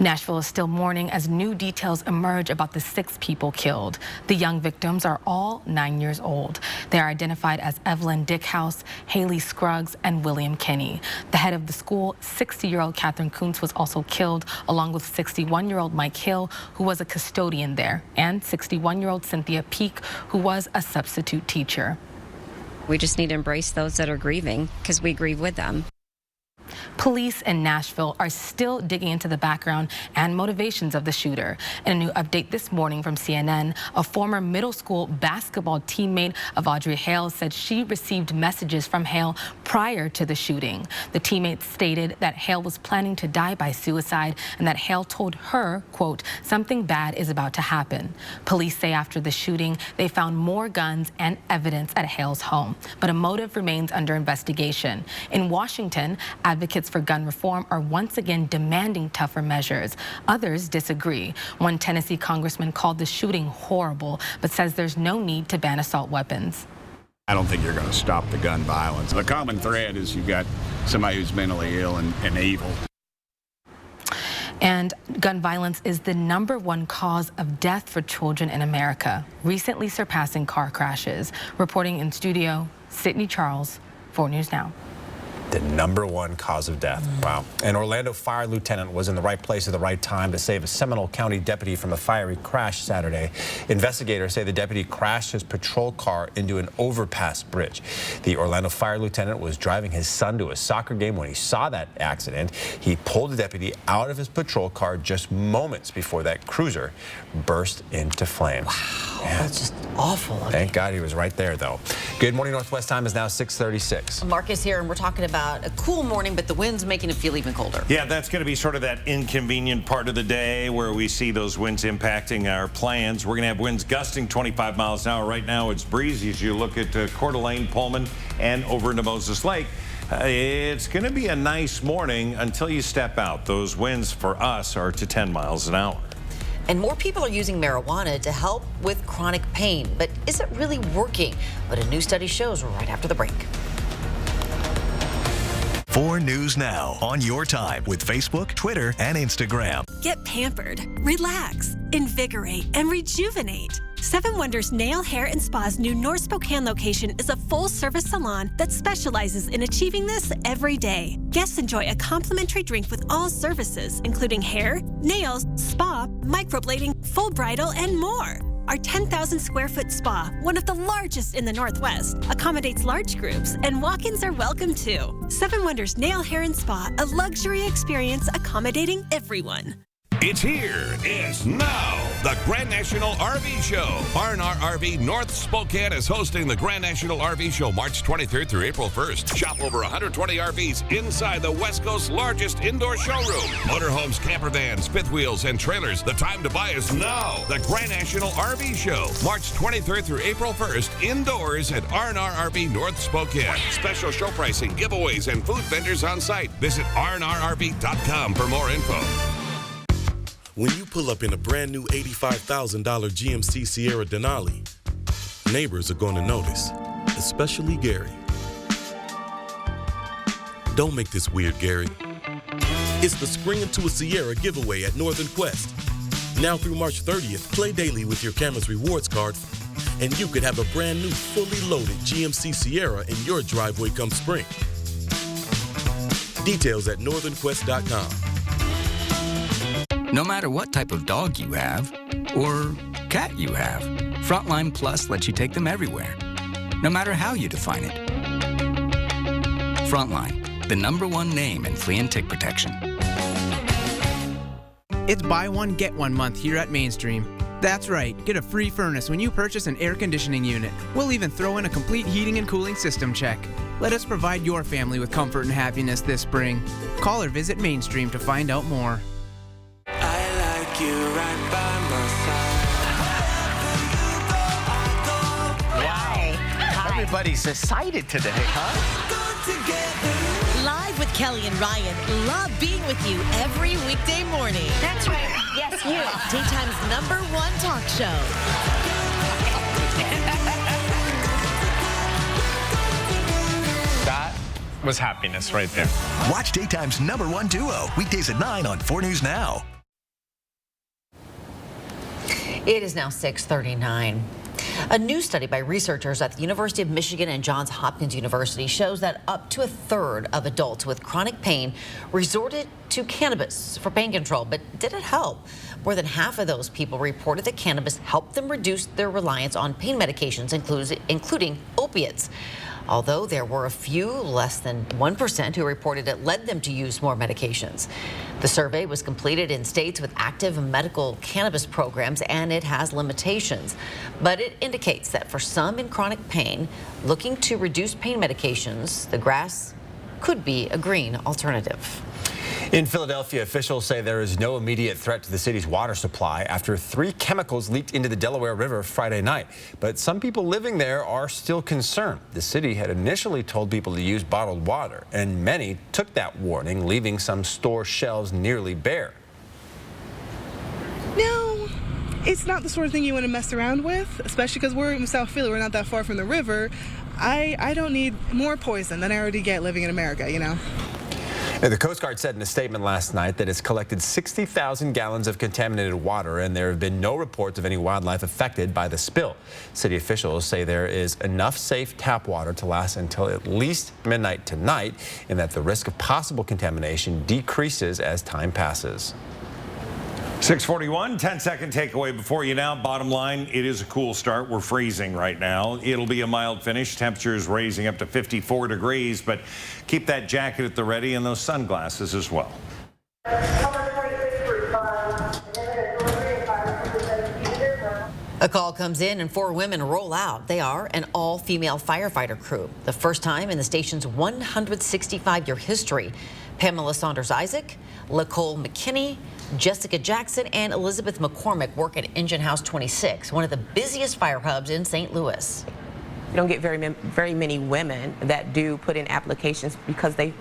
Nashville is still mourning as new details emerge about the 6 people killed. The young victims are all 9 years old. They are identified as Evelyn Dickhouse, Haley Scruggs, and William Kinney. The head of the school, 60-year-old Catherine Kuntz, was also killed, along with 61-year-old Mike Hill, who was a custodian there, and 61-year-old Cynthia Peak, who was a substitute teacher. We just need to embrace those that are grieving because we grieve with them. Police in Nashville are still digging into the background and motivations of the shooter. In a new update this morning from CNN, a former middle school basketball teammate of Audrey Hale said she received messages from Hale prior to the shooting. The teammate stated that Hale was planning to die by suicide and that Hale told her, quote, something bad is about to happen. Police say after the shooting, they found more guns and evidence at Hale's home, but a motive remains under investigation. In Washington, advocates for gun reform are once again demanding tougher measures. Others disagree. One Tennessee congressman called the shooting horrible, but says there's no need to ban assault weapons. I don't think you're going to stop the gun violence. The common thread is you've got somebody who's mentally ill and evil. And gun violence is the #1 cause of death for children in America, recently surpassing car crashes. Reporting in studio, Sydney Charles, 4 News Now. The #1 cause of death. Wow. An Orlando fire lieutenant was in the right place at the right time to save a Seminole County deputy from a fiery crash Saturday. Investigators say the deputy crashed his patrol car into an overpass bridge. The Orlando fire lieutenant was driving his son to a soccer game when he saw that accident. He pulled the deputy out of his patrol car just moments before that cruiser burst into flames. Wow, that's just awful. Thank God he was right there, though. Good morning, Northwest time is now 6:36. Marcus here, and we're talking about a cool morning, but the wind's making it feel even colder. Yeah, that's going to be sort of that inconvenient part of the day where we see those winds impacting our plans. We're going to have winds gusting 25 miles an hour. Right now, it's breezy as you look at Coeur d'Alene, Pullman, and over into Moses Lake. It's going to be a nice morning until you step out. Those winds for us are to 10 miles an hour. And more people are using marijuana to help with chronic pain. But is it really working? But a new study shows right after the break. 4 News Now on your time with Facebook, Twitter, and Instagram. Get pampered, relax, invigorate, and rejuvenate. 7 Wonders Nail, Hair, and Spa's new North Spokane location is a full-service salon that specializes in achieving this every day. Guests enjoy a complimentary drink with all services, including hair, nails, spa, microblading, full bridal, and more. Our 10,000 square foot spa, one of the largest in the Northwest, accommodates large groups, and walk-ins are welcome too. 7 Wonders Nail, Hair, and Spa, a luxury experience accommodating everyone. It's here. It's now. The Grand National RV Show. R&R RV North Spokane is hosting the Grand National RV Show March 23rd through April 1st. Shop over 120 RVs inside the West Coast's largest indoor showroom. Motorhomes, camper vans, fifth wheels, and trailers. The time to buy is now. The Grand National RV Show. March 23rd through April 1st. Indoors at R&R RV North Spokane. Special show pricing, giveaways, and food vendors on site. Visit rnrrv.com for more info. When you pull up in a brand new $85,000 GMC Sierra Denali, neighbors are going to notice, especially Gary. Don't make this weird, Gary. It's the Spring Into a Sierra giveaway at Northern Quest. Now through March 30th, play daily with your Cameras Rewards card, and you could have a brand new, fully loaded GMC Sierra in your driveway come spring. Details at northernquest.com. No matter what type of dog you have, or cat you have, Frontline Plus lets you take them everywhere, no matter how you define it. Frontline, the #1 name in flea and tick protection. It's buy one, get one month here at Mainstream. That's right. Get a free furnace when you purchase an air conditioning unit. We'll even throw in a complete heating and cooling system check. Let us provide your family with comfort and happiness this spring. Call or visit Mainstream to find out more. I like you right by my side. Wow. Everybody's excited today, huh? Live with Kelly and Ryan. Love being with you every weekday morning. That's right. Yes, you. Daytime's #1 talk show. That was happiness right there. Watch Daytime's #1 duo weekdays at 9 on 4 News Now. It is now 6:39. A new study by researchers at the University of Michigan and Johns Hopkins University shows that up to a third of adults with chronic pain resorted to cannabis for pain control. But did it help? More than half of those people reported that cannabis helped them reduce their reliance on pain medications, including opiates. Although there were a few, less than 1%, who reported it led them to use more medications. The survey was completed in states with active medical cannabis programs, and it has limitations. But it indicates that for some in chronic pain looking to reduce pain medications, the grass could be a green alternative. In Philadelphia, officials say there is no immediate threat to the city's water supply after 3 chemicals leaked into the Delaware River Friday night. But some people living there are still concerned. The city had initially told people to use bottled water, and many took that warning, leaving some store shelves nearly bare. No, it's not the sort of thing you want to mess around with, especially because we're in South Philly. We're not that far from the river. I don't need more poison than I already get living in America, you know? The Coast Guard said in a statement last night that it's collected 60,000 gallons of contaminated water, and there have been no reports of any wildlife affected by the spill. City officials say there is enough safe tap water to last until at least midnight tonight, and that the risk of possible contamination decreases as time passes. 6:41, 10-second takeaway before you now. Bottom line, it is a cool start. We're freezing right now. It'll be a mild finish. Temperatures raising up to 54 degrees, but keep that jacket at the ready and those sunglasses as well. A call comes in and 4 women roll out. They are an all-female firefighter crew. The first time in the station's 165-year history. Pamela Saunders-Isaac, Nicole McKinney, Jessica Jackson, and Elizabeth McCormick work at Engine House 26, one of the busiest fire hubs in St. Louis. You don't get very many women that do put in applications because they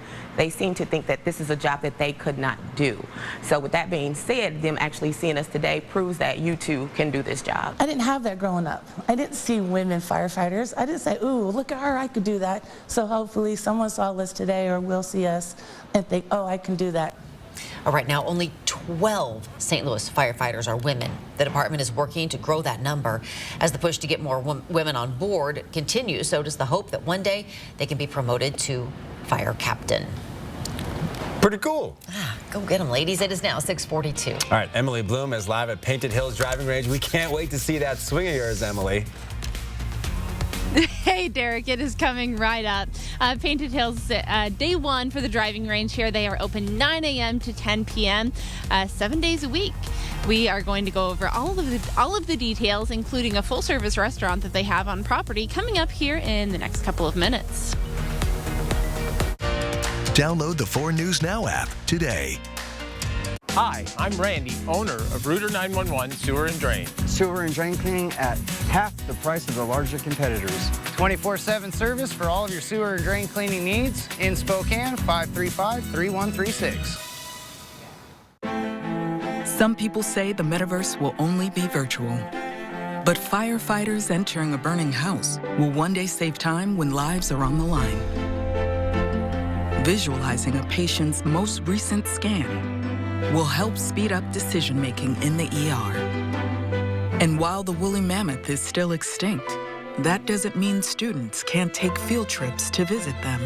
seem to think that this is a job that they could not do. So with that being said, them actually seeing us today proves that you too can do this job. I didn't have that growing up. I didn't see women firefighters. I didn't say, ooh, look at her, I could do that. So hopefully someone saw us today or will see us and think, oh, I can do that. All right, now only 12 St. Louis firefighters are women. The department is working to grow that number. As the push to get more women on board continues, so does the hope that one day they can be promoted to fire captain. Pretty cool. Go get them, ladies. It is now 6:42. All right, Emily Bloom is live at Painted Hills Driving Range. We can't wait to see that swing of yours, Emily. Hey, Derek, it is coming right up. Painted Hills, day 1 for the driving range here. They are open 9 a.m. to 10 p.m., 7 days a week. We are going to go over all of the details, including a full-service restaurant that they have on property, coming up here in the next couple of minutes. Download the 4 News Now app today. Hi, I'm Randy, owner of Rooter 911 Sewer and Drain. Sewer and drain cleaning at half the price of the larger competitors. 24/7 service for all of your sewer and drain cleaning needs in Spokane, 535-3136. Some people say the metaverse will only be virtual. But firefighters entering a burning house will one day save time when lives are on the line. Visualizing a patient's most recent scan will help speed up decision-making in the ER. And while the woolly mammoth is still extinct, that doesn't mean students can't take field trips to visit them.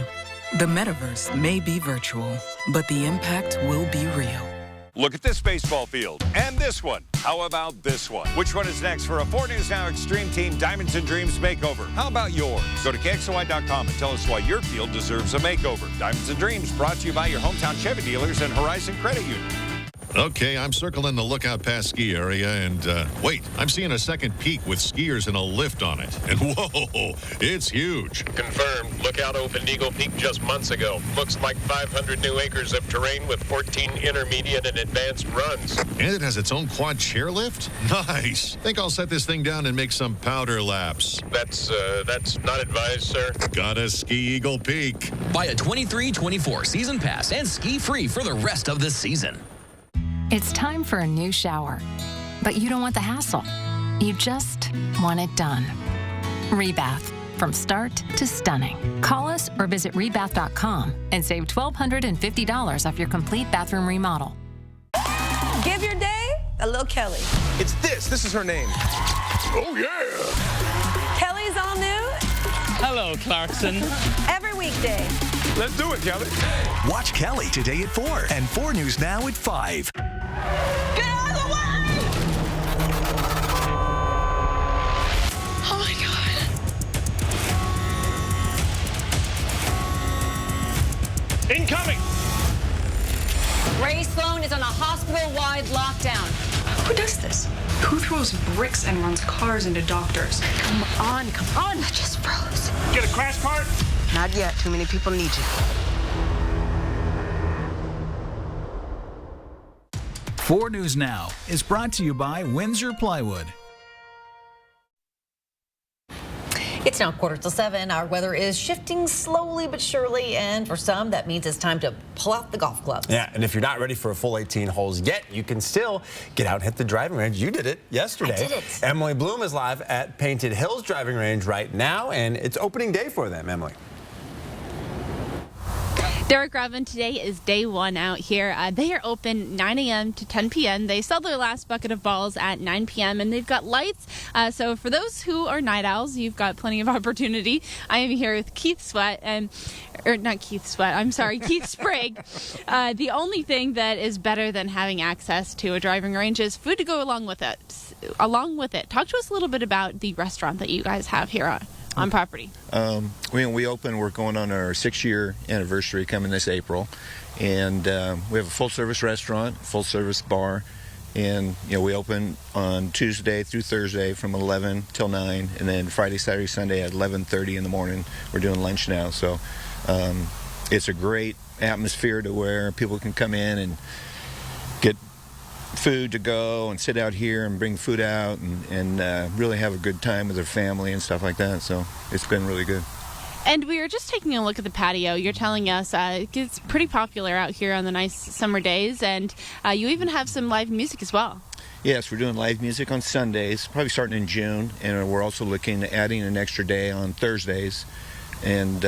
The metaverse may be virtual, but the impact will be real. Look at this baseball field and this one. How about this one? Which one is next for a 4 News Now Extreme Team Diamonds and Dreams makeover? How about yours? Go to KXLY.com and tell us why your field deserves a makeover. Diamonds and Dreams brought to you by your hometown Chevy dealers and Horizon Credit Union. Okay, I'm circling the Lookout Pass ski area, and wait, I'm seeing a second peak with skiers and a lift on it. And whoa, it's huge. Confirmed. Lookout opened Eagle Peak just months ago. Looks like 500 new acres of terrain with 14 intermediate and advanced runs. And it has its own quad chairlift? Nice. Think I'll set this thing down and make some powder laps. That's not advised, sir. Gotta ski Eagle Peak. Buy a 23-24 season pass and ski free for the rest of the season. It's time for a new shower, but you don't want the hassle. You just want it done. Rebath, from start to stunning. Call us or visit rebath.com and save $1,250 off your complete bathroom remodel. Give your day a little Kelly. It's this. This is her name. Oh, yeah. Kelly's all new. Hello, Clarkson. Every weekday. Let's do it, Kelly. Watch Kelly today at 4 and 4 News Now at 5. Get out of the way! Oh, my God. Incoming! Ray Sloan is on a hospital-wide lockdown. Who does this? Who throws bricks and runs cars into doctors? Come on. I just froze. Get a crash cart? Not yet. Too many people need you. 4 News Now is brought to you by Windsor Plywood. It's now 6:45. Our weather is shifting slowly but surely, and for some, that means it's time to pull out the golf clubs. Yeah, and if you're not ready for a full 18 holes yet, you can still get out and hit the driving range. You did it yesterday. I did it. Emily Bloom is live at Painted Hills Driving Range right now, and it's opening day for them, Emily. Derek Robin, today is day one out here. They are open 9 a.m. to 10 p.m. They sell their last bucket of balls at 9 p.m. and they've got lights. So for those who are night owls, you've got plenty of opportunity. I am here with Keith Sweat Keith Sprague. The only thing that is better than having access to a driving range is food to go along with it. Talk to us a little bit about the restaurant that you guys have here on property. We open, we're going on our 6-year anniversary coming this April, and we have a full-service restaurant, full-service bar, and we open on Tuesday through Thursday from 11 till 9, and then Friday, Saturday, Sunday at 11:30 in the morning. We're doing lunch now, so it's a great atmosphere to where people can come in and get food to go and sit out here and bring food out and really have a good time with their family and stuff like that. So it's been really good. And we were just taking a look at the patio. You're telling us it's pretty popular out here on the nice summer days, and you even have some live music as well. Yes, we're doing live music on Sundays, probably starting in June, and we're also looking at adding an extra day on Thursdays, and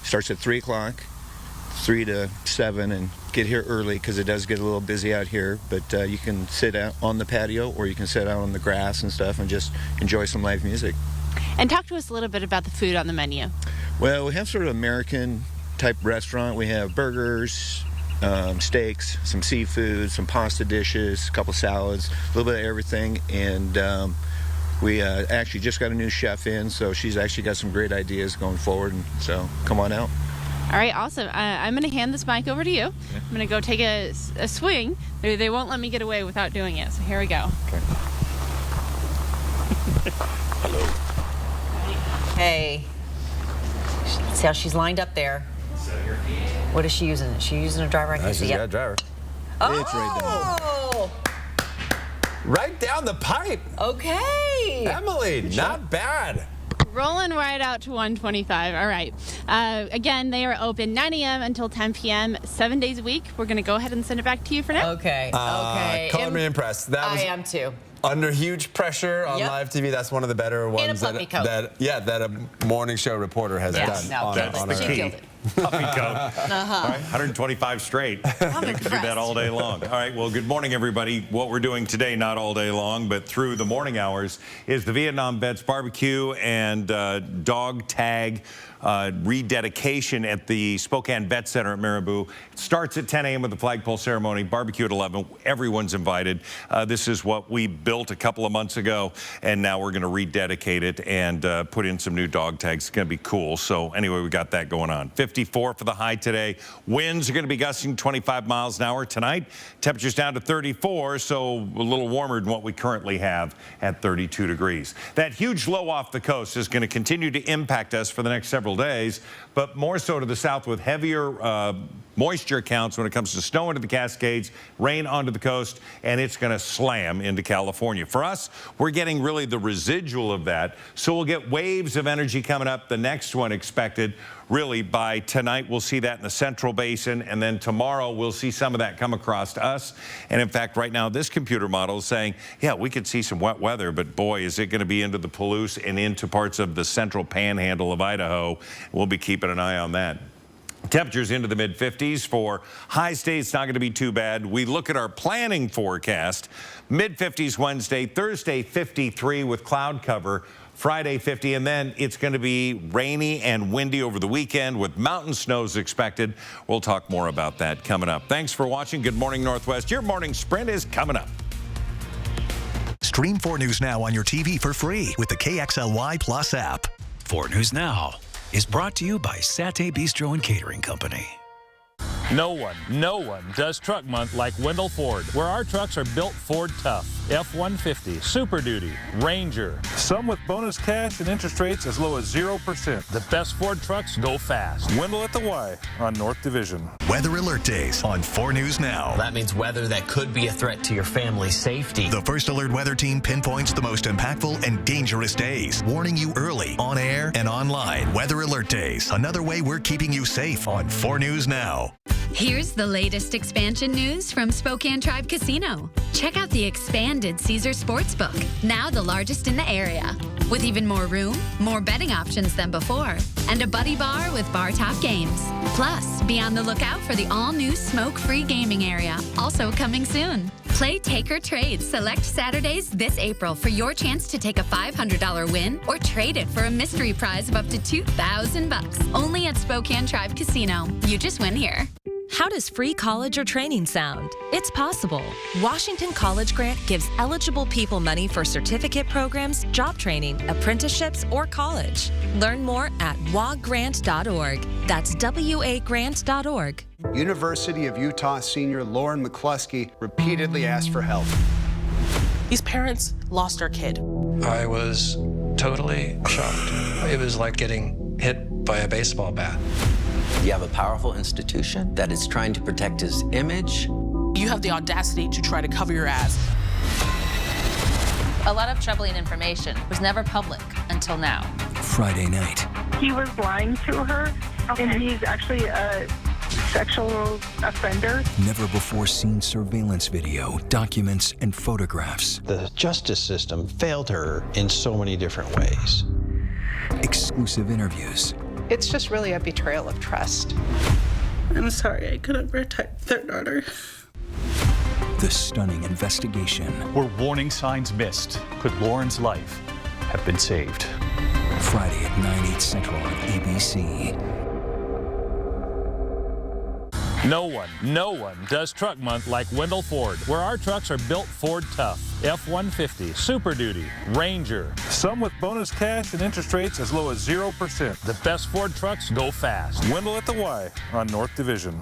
starts at 3 o'clock. 3 to 7, and get here early because it does get a little busy out here, but you can sit out on the patio or you can sit out on the grass and stuff and just enjoy some live music. And talk to us a little bit about the food on the menu. Well, we have sort of American type restaurant. We have burgers, steaks, some seafood, some pasta dishes, a couple salads, a little bit of everything, and we actually just got a new chef in, so she's actually got some great ideas going forward, and so come on out. All right, awesome. I'm going to hand this mic over to you. Okay. I'm going to go take a swing. They won't let me get away without doing it, so here we go. Okay. Hello. Hey. See how she's lined up there? What is she using? Is she using a driver? She's got a driver. Oh! It's right down. Right down the pipe. Okay. Emily, not bad. Rolling right out to 125. All right. Again, they are open 9 a.m. until 10 p.m. 7 days a week. We're going to go ahead and send it back to you for now. Okay. Color me impressed. I am too. Under huge pressure on live TV. That's one of the better ones that a morning show reporter has done. On her. She killed it. Puppy coat. All right, 125 straight. You can do that all day long. All right, well, good morning, everybody. What we're doing today, not all day long, but through the morning hours, is the Vietnam Vets Barbecue and Dog Tag rededication at the Spokane Vet Center at Marabou. It starts at 10 a.m. with the flagpole ceremony, barbecue at 11. Everyone's invited. This is what we built a couple of months ago, and now we're going to rededicate it and put in some new dog tags. It's going to be cool. So anyway, we got that going on. 54 for the high today. Winds are going to be gusting 25 miles an hour tonight. Temperatures down to 34, so a little warmer than what we currently have at 32 degrees. That huge low off the coast is going to continue to impact us for the next several days, but more so to the south with heavier moisture counts when it comes to snow into the Cascades, rain onto the coast, and it's going to slam into California. For us, we're getting really the residual of that, so we'll get waves of energy coming up. The next one expected really by tonight. We'll see that in the Central Basin, and then tomorrow we'll see some of that come across to us. And in fact, right now this computer model is saying, yeah, we could see some wet weather, but boy, is it going to be into the Palouse and into parts of the central panhandle of Idaho. We'll be keeping an eye on that. Temperatures into the mid-50s for high states, not going to be too bad. We look at our planning forecast. Mid-50s Wednesday, Thursday 53 with cloud cover. Friday 50, and then it's going to be rainy and windy over the weekend with mountain snows expected. We'll talk more about that coming up. Thanks for watching Good Morning Northwest. Your morning sprint is coming up. Stream 4 News Now on your TV for free with the KXLY Plus app. 4 News Now is brought to you by Satay Bistro and Catering Company. No one does Truck Month like Wendell Ford, where our trucks are built Ford tough. F-150, Super Duty, Ranger. Some with bonus cash and interest rates as low as 0%. The best Ford trucks go fast. Wendell at the Y on North Division. Weather Alert Days on 4 News Now. That means weather that could be a threat to your family's safety. The First Alert Weather Team pinpoints the most impactful and dangerous days, warning you early, on air and online. Weather Alert Days, another way we're keeping you safe on 4 News Now. Here's the latest expansion news from Spokane Tribe Casino. Check out the expanded Caesar Sportsbook, now the largest in the area. With even more room, more betting options than before, and a buddy bar with bar top games. Plus, be on the lookout for the all-new smoke-free gaming area, also coming soon. Play Take or Trade select Saturdays this April for your chance to take a $500 win or trade it for a mystery prize of up to $2,000. Only at Spokane Tribe Casino. You just win here. How does free college or training sound? It's possible. Washington College Grant gives eligible people money for certificate programs, job training, apprenticeships, or college. Learn more at waggrant.org. That's WAgrant.org. University of Utah senior Lauren McCluskey repeatedly asked for help. These parents lost our kid. I was totally shocked. It was like getting hit by a baseball bat. You have a powerful institution that is trying to protect his image. You have the audacity to try to cover your ass. A lot of troubling information was never public until now. Friday night. He was lying to her, and he's actually a sexual offender. Never before seen surveillance video, documents, and photographs. The justice system failed her in so many different ways. Exclusive interviews. It's just really a betrayal of trust. I'm sorry I couldn't protect their daughter. The stunning investigation. Were warning signs missed? Could Lauren's life have been saved? Friday at 9, 8 Central on ABC. No one does Truck Month like Wendell Ford, where our trucks are built Ford tough. F-150, Super Duty, Ranger. Some with bonus cash and interest rates as low as 0%. The best Ford trucks go fast. Wendell at the Y on North Division.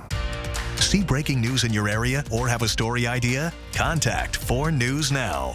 See breaking news in your area or have a story idea? Contact 4 News Now.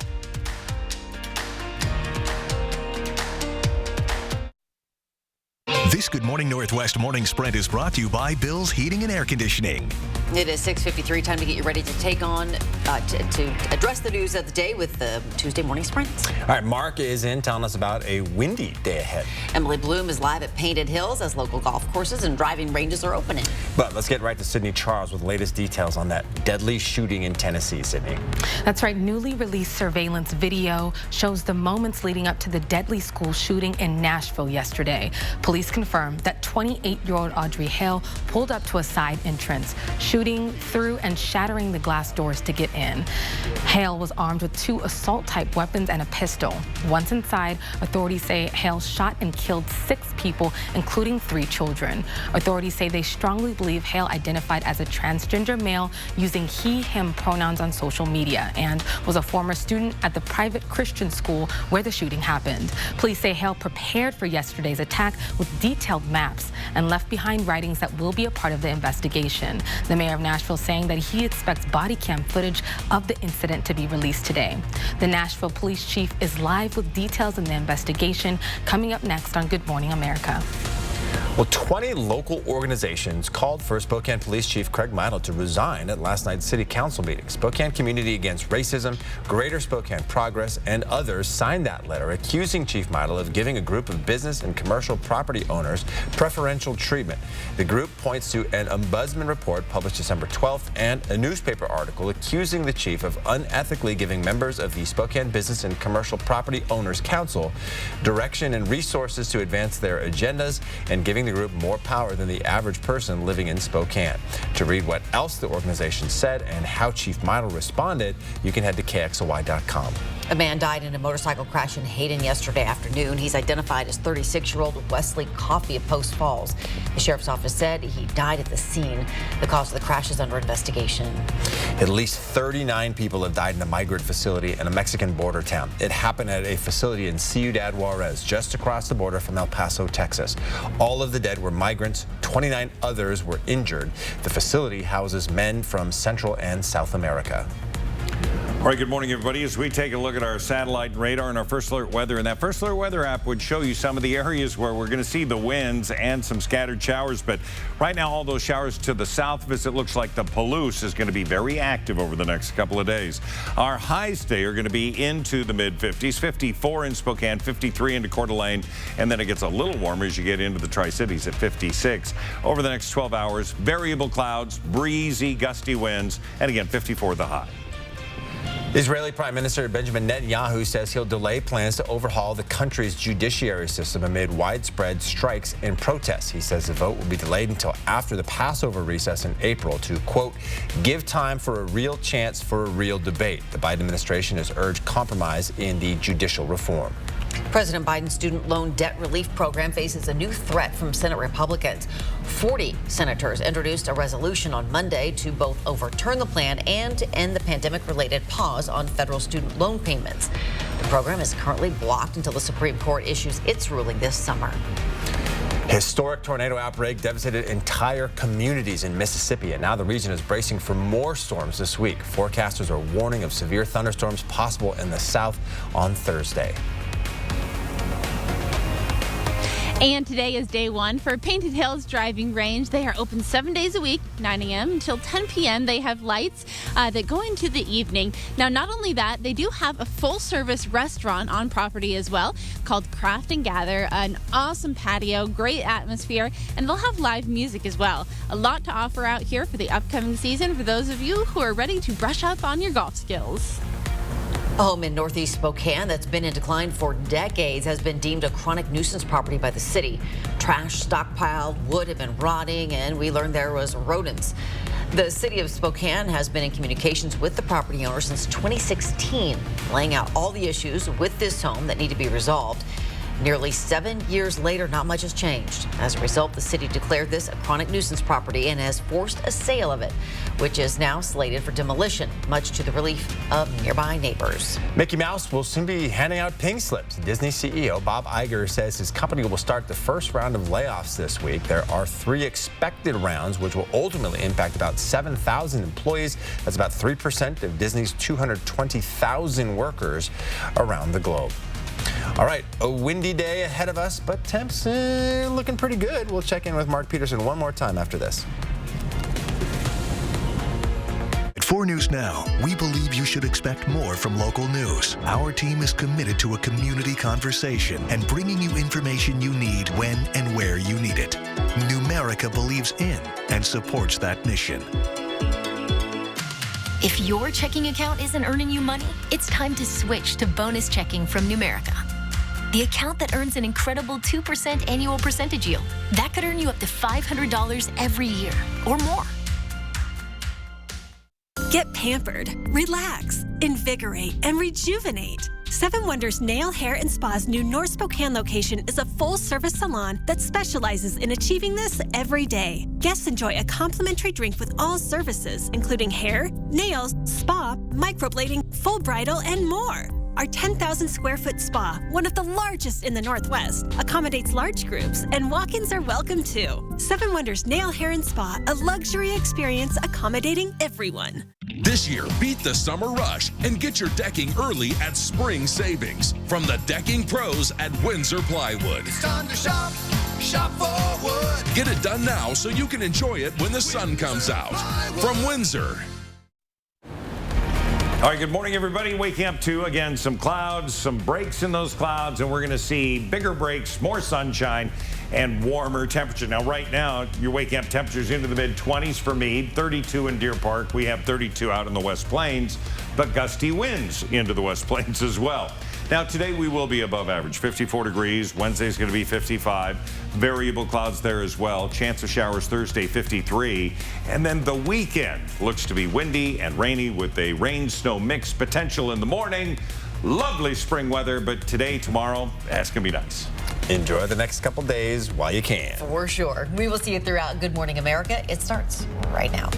This Good Morning Northwest morning sprint is brought to you by Bill's Heating and Air Conditioning. It is 6:53, time to get you ready to take on, to address the news of the day with the Tuesday morning sprint. All right, Mark is in telling us about a windy day ahead. Emily Bloom is live at Painted Hills as local golf courses and driving ranges are opening. But let's get right to Sydney Charles with the latest details on that deadly shooting in Tennessee. Sydney. That's right. Newly released surveillance video shows the moments leading up to the deadly school shooting in Nashville yesterday. Police confirmed that 28-year-old Audrey Hale pulled up to a side entrance. shooting through and shattering the glass doors to get in. Hale was armed with 2 assault-type weapons and a pistol. Once inside, authorities say Hale shot and killed 6 people, including 3 children. Authorities say they strongly believe Hale identified as a transgender male using he, him pronouns on social media and was a former student at the private Christian school where the shooting happened. Police say Hale prepared for yesterday's attack with detailed maps and left behind writings that will be a part of the investigation. The mayor of Nashville saying that he expects body cam footage of the incident to be released today. The Nashville police chief is live with details in the investigation coming up next on Good Morning America. Well, 20 local organizations called for Spokane Police Chief Craig Meidl to resign at last night's City Council meeting. Spokane Community Against Racism, Greater Spokane Progress, and others signed that letter accusing Chief Meidl of giving a group of business and commercial property owners preferential treatment. The group points to an ombudsman report published December 12th and a newspaper article accusing the chief of unethically giving members of the Spokane Business and Commercial Property Owners Council direction and resources to advance their agendas and giving the group more power than the average person living in Spokane. To read what else the organization said and how Chief Meidl responded, you can head to KXLY.com. A man died in a motorcycle crash in Hayden yesterday afternoon. He's identified as 36-year-old Wesley Coffey of Post Falls. The sheriff's office said he died at the scene. The cause of the crash is under investigation. At least 39 people have died in a migrant facility in a Mexican border town. It happened at a facility in Ciudad Juarez, just across the border from El Paso, Texas. All of the dead were migrants. 29 others were injured. The facility houses men from Central and South America. All right, good morning, everybody. As we take a look at our satellite and radar and our First Alert Weather, and that First Alert Weather app would show you some of the areas where we're going to see the winds and some scattered showers. But right now, all those showers to the south of us, it looks like the Palouse is going to be very active over the next couple of days. Our highs today are going to be into the mid-50s, 54 in Spokane, 53 into Coeur d'Alene, and then it gets a little warmer as you get into the Tri-Cities at 56. Over the next 12 hours, variable clouds, breezy, gusty winds, and again, 54 the high. Israeli Prime Minister Benjamin Netanyahu says he'll delay plans to overhaul the country's judiciary system amid widespread strikes and protests. He says the vote will be delayed until after the Passover recess in April to, quote, give time for a real chance for a real debate. The Biden administration has urged compromise in the judicial reform. President Biden's student loan debt relief program faces a new threat from Senate Republicans. 40 senators introduced a resolution on Monday to both overturn the plan and to end the pandemic-related pause on federal student loan payments. The program is currently blocked until the Supreme Court issues its ruling this summer. Historic tornado outbreak devastated entire communities in Mississippi, and now the region is bracing for more storms this week. Forecasters are warning of severe thunderstorms possible in the south on Thursday. And today is day one for Painted Hills Driving Range. They are open 7 days a week, 9 a.m. until 10 p.m. They have lights that go into the evening. Now, not only that, they do have a full-service restaurant on property as well called Craft and Gather, an awesome patio, great atmosphere, and they'll have live music as well. A lot to offer out here for the upcoming season for those of you who are ready to brush up on your golf skills. A home in northeast Spokane that's been in decline for decades has been deemed a chronic nuisance property by the city. Trash stockpiled, wood had been rotting, and we learned there was rodents. The city of Spokane has been in communications with the property owner since 2016, laying out all the issues with this home that need to be resolved. Nearly 7 years later, not much has changed. As a result, the city declared this a chronic nuisance property and has forced a sale of it, which is now slated for demolition, much to the relief of nearby neighbors. Mickey Mouse will soon be handing out pink slips. Disney CEO Bob Iger says his company will start the first round of layoffs this week. There are 3 expected rounds, which will ultimately impact about 7,000 employees. That's about 3% of Disney's 220,000 workers around the globe. All right, a windy day ahead of us, but temps looking pretty good. We'll check in with Mark Peterson one more time after this. At 4 News Now, we believe you should expect more from local news. Our team is committed to a community conversation and bringing you information you need when and where you need it. Numerica believes in and supports that mission. If your checking account isn't earning you money, it's time to switch to bonus checking from Numerica. The account that earns an incredible 2% annual percentage yield. That could earn you up to $500 every year or more. Get pampered, relax, invigorate, and rejuvenate. Seven Wonders Nail, Hair, and Spa's new North Spokane location is a full-service salon that specializes in achieving this every day. Guests enjoy a complimentary drink with all services, including hair, nails, spa, microblading, full bridal, and more. Our 10,000 square foot spa, one of the largest in the Northwest, accommodates large groups, and walk-ins are welcome too. Seven Wonders Nail, Hair, and Spa, a luxury experience accommodating everyone. This year, beat the summer rush and get your decking early at Spring Savings from the decking pros at Windsor Plywood. It's time to shop, shop for wood. Get it done now so you can enjoy it when the sun comes out. From Windsor. All right, good morning, everybody. Waking up to, again, some clouds, some breaks in those clouds, and we're going to see bigger breaks, more sunshine, and warmer temperature. Now, right now, you're waking up temperatures into the mid-20s for Meade, 32 in Deer Park. We have 32 out in the West Plains, but gusty winds into the West Plains as well. Now, today we will be above average, 54 degrees. Wednesday's going to be 55. Variable clouds there as well. Chance of showers Thursday, 53. And then the weekend looks to be windy and rainy with a rain-snow mix potential in the morning. Lovely spring weather, but today, tomorrow, that's going to be nice. Enjoy the next couple days while you can. For sure. We will see you throughout Good Morning America. It starts right now.